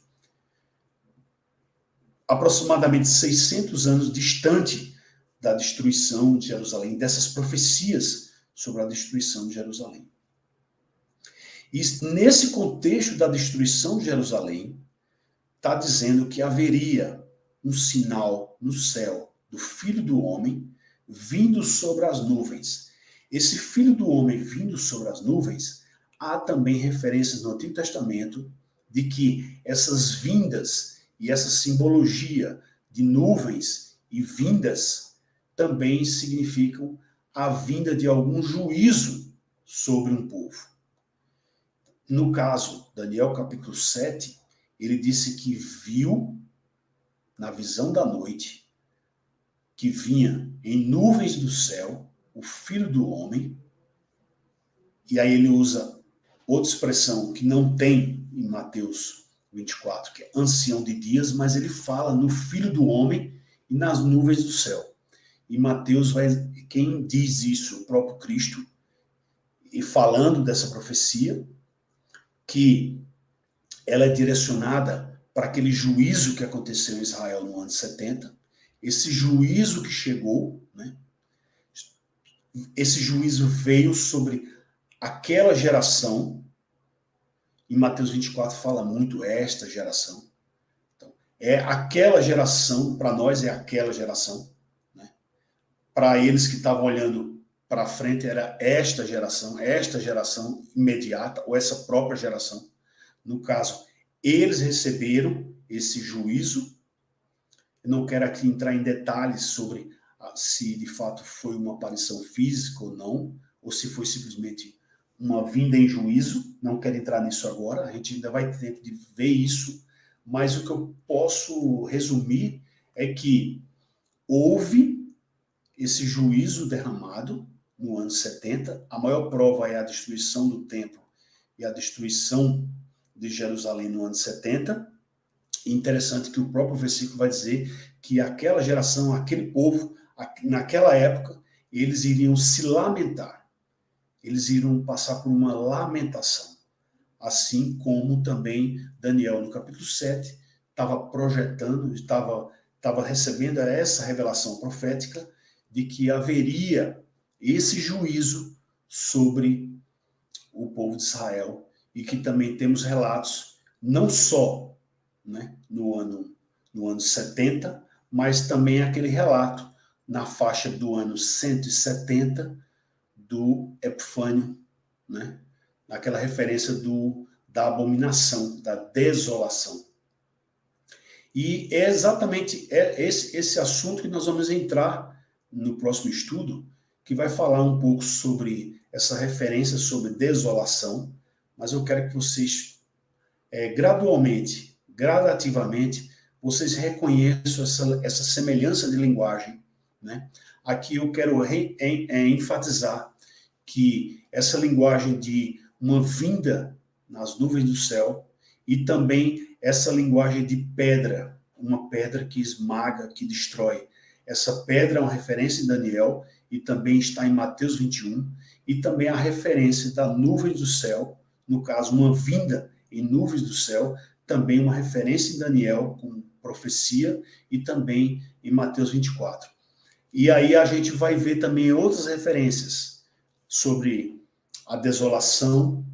aproximadamente 600 anos distante da destruição de Jerusalém, dessas profecias sobre a destruição de Jerusalém. E nesse contexto da destruição de Jerusalém, está dizendo que haveria um sinal no céu do Filho do Homem vindo sobre as nuvens. Esse Filho do Homem vindo sobre as nuvens, há também referências no Antigo Testamento de que essas vindas e essa simbologia de nuvens e vindas também significam a vinda de algum juízo sobre um povo. No caso, Daniel capítulo 7, ele disse que viu, na visão da noite, que vinha em nuvens do céu o Filho do Homem, e aí ele usa outra expressão que não tem em Mateus 24, que é ancião de dias, mas ele fala no Filho do Homem e nas nuvens do céu. E Mateus quem diz isso? O próprio Cristo, e falando dessa profecia, que ela é direcionada para aquele juízo que aconteceu em Israel no ano 70, esse juízo que chegou, né? Esse juízo veio sobre aquela geração, e Mateus 24 fala muito esta geração. Então, é aquela geração, para nós é aquela geração, né? Para eles que estavam olhando para frente era esta geração imediata, ou essa própria geração. No caso, eles receberam esse juízo. Eu não quero aqui entrar em detalhes sobre se de fato foi uma aparição física ou não, ou se foi simplesmente uma vinda em juízo. Não quero entrar nisso agora, a gente ainda vai ter tempo de ver isso, mas o que eu posso resumir é que houve esse juízo derramado no ano 70, a maior prova é a destruição do templo e a destruição de Jerusalém no ano 70. Interessante que o próprio versículo vai dizer que aquela geração, aquele povo, naquela época, eles iriam se lamentar. Eles iriam passar por uma lamentação. Assim como também Daniel, no capítulo 7, estava projetando, estava recebendo essa revelação profética de que haveria esse juízo sobre o povo de Israel, e que também temos relatos, não só, né, no ano 70, mas também aquele relato na faixa do ano 170 do Epifânio, né, naquela referência da abominação, da desolação. E é exatamente esse assunto que nós vamos entrar no próximo estudo, que vai falar um pouco sobre essa referência sobre desolação, mas eu quero que vocês gradualmente, gradativamente, vocês reconheçam essa semelhança de linguagem, né? Aqui eu quero enfatizar que essa linguagem de uma vinda nas nuvens do céu e também essa linguagem de pedra, uma pedra que esmaga, que destrói. Essa pedra é uma referência em Daniel e também está em Mateus 21, e também a referência da nuvem do céu, no caso, uma vinda em nuvens do céu, também uma referência em Daniel, com profecia, e também em Mateus 24. E aí a gente vai ver também outras referências sobre a desolação,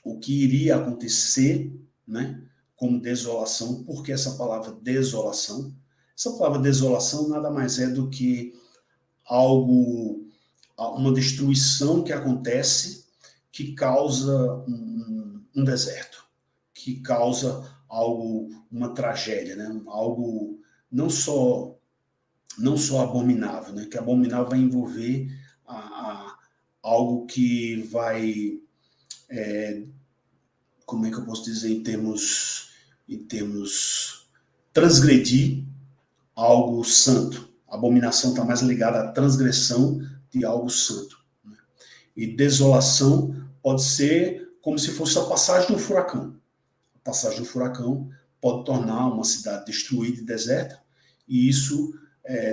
o que iria acontecer, né, como desolação. Por que essa palavra desolação? Essa palavra desolação nada mais é do que algo, uma destruição que acontece, que causa um deserto, que causa algo, uma tragédia, né? Algo não só abominável, né? Que abominável vai envolver algo que vai, como é que eu posso dizer, em termos transgredir algo santo. A abominação está mais ligada à transgressão de algo santo, né? E desolação pode ser como se fosse a passagem de um furacão. A passagem de um furacão pode tornar uma cidade destruída e deserta, e isso,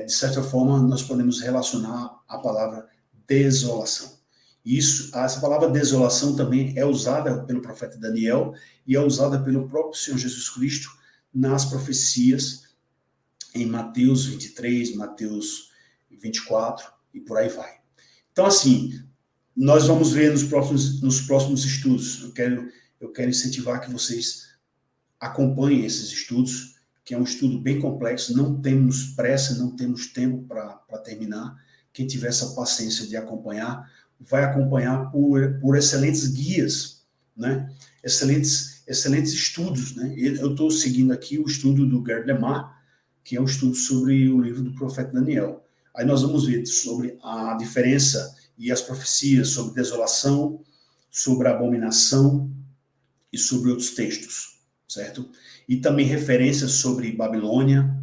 de certa forma, nós podemos relacionar a palavra desolação. Essa palavra desolação também é usada pelo profeta Daniel e é usada pelo próprio Senhor Jesus Cristo nas profecias em Mateus 23, Mateus 24 e por aí vai. Então, assim, nós vamos ver nos próximos estudos. Eu quero incentivar que vocês acompanhem esses estudos, que é um estudo bem complexo, não temos pressa, não temos tempo para terminar. Quem tiver essa paciência de acompanhar, vai acompanhar por excelentes guias, né? Excelentes estudos, né? Eu estou seguindo aqui o estudo do Gerd Lemar, que é um estudo sobre o livro do profeta Daniel. Aí nós vamos ver sobre a diferença e as profecias sobre desolação, sobre abominação e sobre outros textos, certo? E também referências sobre Babilônia.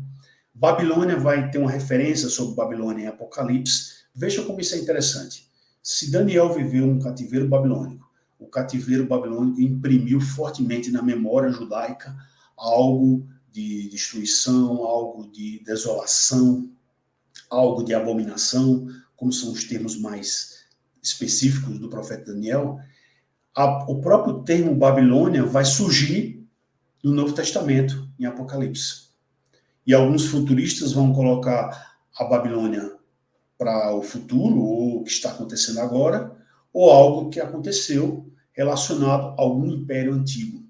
Babilônia vai ter uma referência sobre Babilônia em Apocalipse. Veja como isso é interessante. Se Daniel viveu um cativeiro babilônico, o cativeiro babilônico imprimiu fortemente na memória judaica algo de destruição, algo de desolação, algo de abominação, como são os termos mais específicos do profeta Daniel. O próprio termo Babilônia vai surgir no Novo Testamento, em Apocalipse. E alguns futuristas vão colocar a Babilônia para o futuro, ou o que está acontecendo agora, ou algo que aconteceu relacionado a algum império antigo.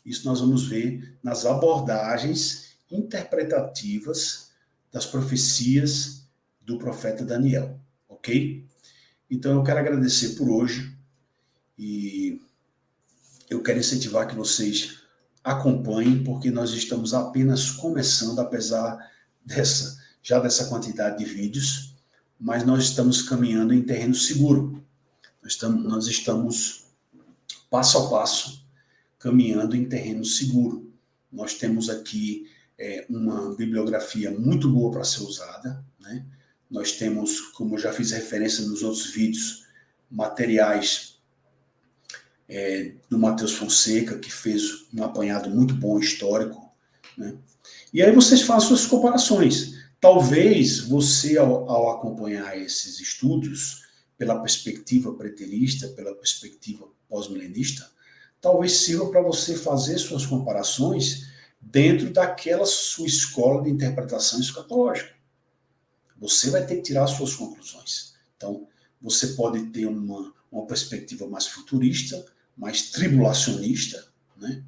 Isso nós vamos ver nas abordagens interpretativas das profecias do profeta Daniel, ok? Então eu quero agradecer por hoje e eu quero incentivar que vocês acompanhem, porque nós estamos apenas começando, apesar dessa quantidade de vídeos, mas nós estamos caminhando em terreno seguro. Nós estamos passo a passo caminhando em terreno seguro. Nós temos aqui uma bibliografia muito boa para ser usada, né? Nós temos, como eu já fiz referência nos outros vídeos, materiais do Matheus Fonseca, que fez um apanhado muito bom histórico, né? E aí vocês façam suas comparações. Talvez você, ao acompanhar esses estudos, pela perspectiva preterista, pela perspectiva pós-milenista, talvez sirva para você fazer suas comparações dentro daquela sua escola de interpretação escatológica. Você vai ter que tirar suas conclusões. Então, você pode ter uma perspectiva mais futurista, mais tribulacionista, né?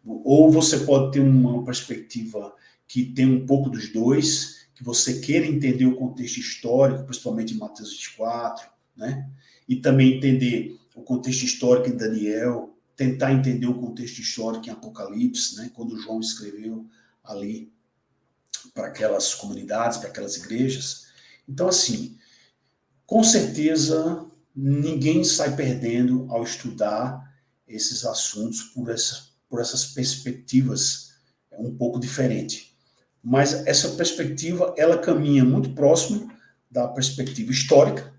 Ou você pode ter uma perspectiva que tem um pouco dos dois, que você queira entender o contexto histórico, principalmente em Mateus 24, né? E também entender o contexto histórico em Daniel, tentar entender o contexto histórico em Apocalipse, né? Quando João escreveu ali para aquelas comunidades, para aquelas igrejas. Então, assim, com certeza, ninguém sai perdendo ao estudar esses assuntos por por essas perspectivas um pouco diferentes. Mas essa perspectiva, ela caminha muito próximo da perspectiva histórica,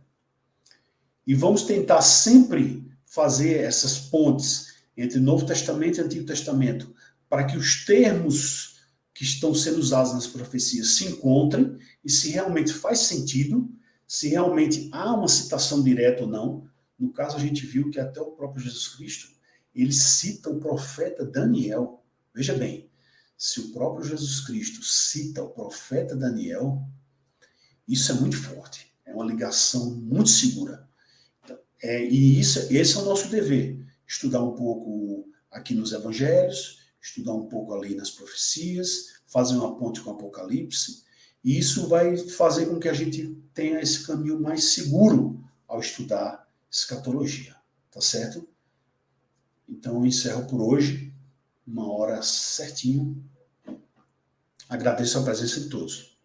e vamos tentar sempre fazer essas pontes entre Novo Testamento e Antigo Testamento, para que os termos que estão sendo usados nas profecias se encontrem, e se realmente faz sentido, se realmente há uma citação direta ou não. No caso, a gente viu que até o próprio Jesus Cristo, ele cita o profeta Daniel. Veja bem, se o próprio Jesus Cristo cita o profeta Daniel, isso é muito forte, é uma ligação muito segura. E esse é o nosso dever, estudar um pouco aqui nos evangelhos, estudar um pouco ali nas profecias, fazer uma ponte com o Apocalipse, e isso vai fazer com que a gente tenha esse caminho mais seguro ao estudar escatologia, tá certo? Então, eu encerro por hoje, 1h certinho. Agradeço a presença de todos.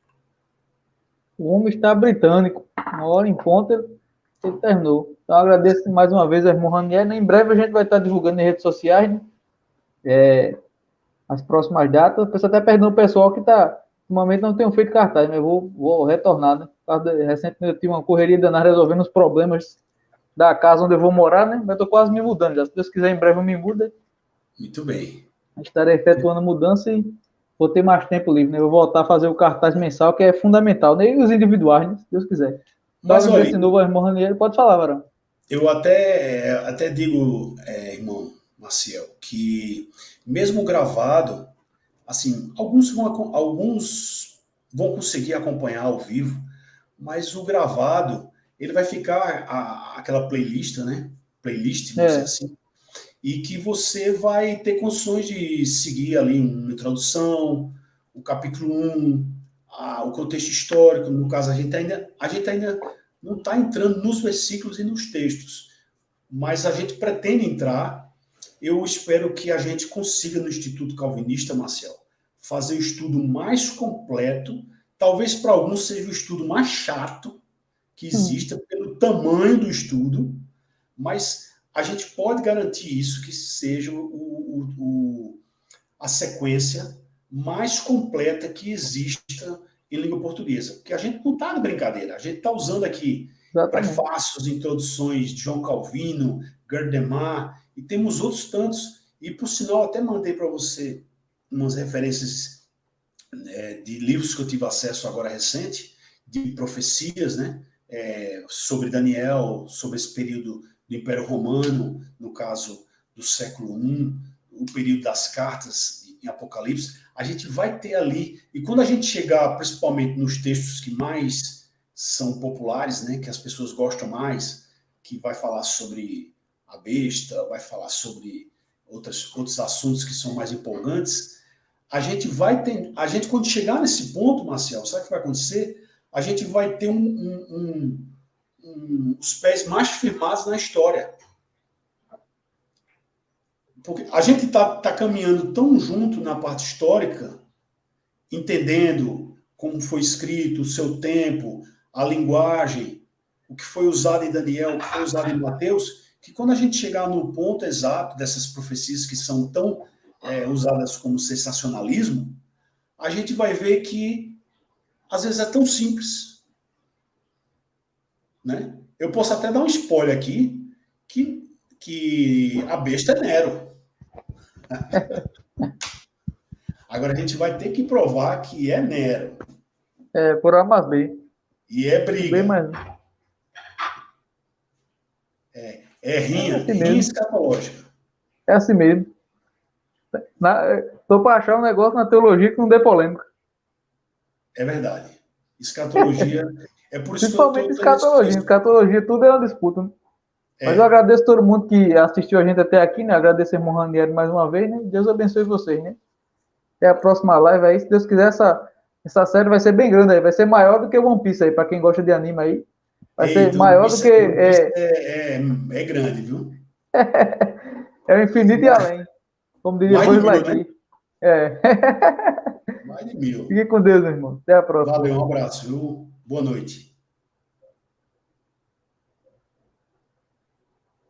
O homem está britânico. 1h em ponto, ele terminou. Então, agradeço mais uma vez a irmã Ranieri. Em breve a gente vai estar divulgando em redes sociais, né? As próximas datas. Peço até perdão o pessoal que está... Ultimamente não tenho feito cartaz, mas vou retornar, né? Recentemente eu tive uma correria danada resolvendo os problemas da casa onde eu vou morar, né? Mas estou quase me mudando já. Se Deus quiser, em breve eu me mudo. Muito bem. Estarei efetuando a mudança e vou ter mais tempo livre, né? Eu vou voltar a fazer o cartaz mensal, que é fundamental, né? E os individuais, né? Se Deus quiser. Mas Então, olha, esse novo irmão Ranieri, pode falar, Varão. eu até digo, irmão Maciel, que mesmo gravado, assim, alguns vão conseguir acompanhar ao vivo, mas o gravado, ele vai ficar aquela playlist, né? Playlist, vamos dizer assim, e que você vai ter condições de seguir ali uma introdução, o capítulo 1, o contexto histórico. No caso, a gente ainda não está entrando nos versículos e nos textos, mas a gente pretende entrar. Eu espero que a gente consiga, no Instituto Calvinista, Marcel, fazer o estudo mais completo. Talvez para alguns seja o estudo mais chato que exista, pelo tamanho do estudo, mas a gente pode garantir isso, que seja a sequência mais completa que exista em língua portuguesa. Porque a gente não está de brincadeira, a gente está usando aqui prefácios, introduções de João Calvino, Gerdemar, e temos outros tantos. E, por sinal, até mandei para você umas referências de livros que eu tive acesso agora recente, de profecias, né? Sobre Daniel, sobre esse período do Império Romano, no caso do século I, o período das cartas em Apocalipse. A gente vai ter ali, e quando a gente chegar principalmente nos textos que mais são populares, né, que as pessoas gostam mais, que vai falar sobre a besta, vai falar sobre outros assuntos que são mais empolgantes, a gente quando chegar nesse ponto, Marcel, sabe o que vai acontecer? A gente vai ter os pés mais firmados na história. Porque a gente está caminhando tão junto na parte histórica, entendendo como foi escrito, o seu tempo, a linguagem, o que foi usado em Daniel, o que foi usado em Mateus, que quando a gente chegar no ponto exato dessas profecias que são tão usadas como sensacionalismo, a gente vai ver que às vezes é tão simples, né? Eu posso até dar um spoiler aqui, que a besta é Nero. Agora a gente vai ter que provar que é Nero. Por A mais B. E é briga. Mais... rinha, assim rinha escatológica. É assim mesmo. Estou para achar um negócio na teologia que não dê polêmica. É verdade. Escatologia... É por isso principalmente que escatologia. Escatologia, tudo é uma disputa, né? Mas eu agradeço a todo mundo que assistiu a gente até aqui, né? Agradeço a irmão Ranieri mais uma vez, né? Deus abençoe vocês, né? Até a próxima live aí. Se Deus quiser, essa série vai ser bem grande aí. Vai ser maior do que One Piece aí, para quem gosta de anime aí. Vai ser maior do que... É grande, viu? É o infinito e além. Como diria Buzz Lightyear. Mais de 1000. Fique com Deus, meu irmão. Até a próxima. Valeu, um abraço, viu? Boa noite.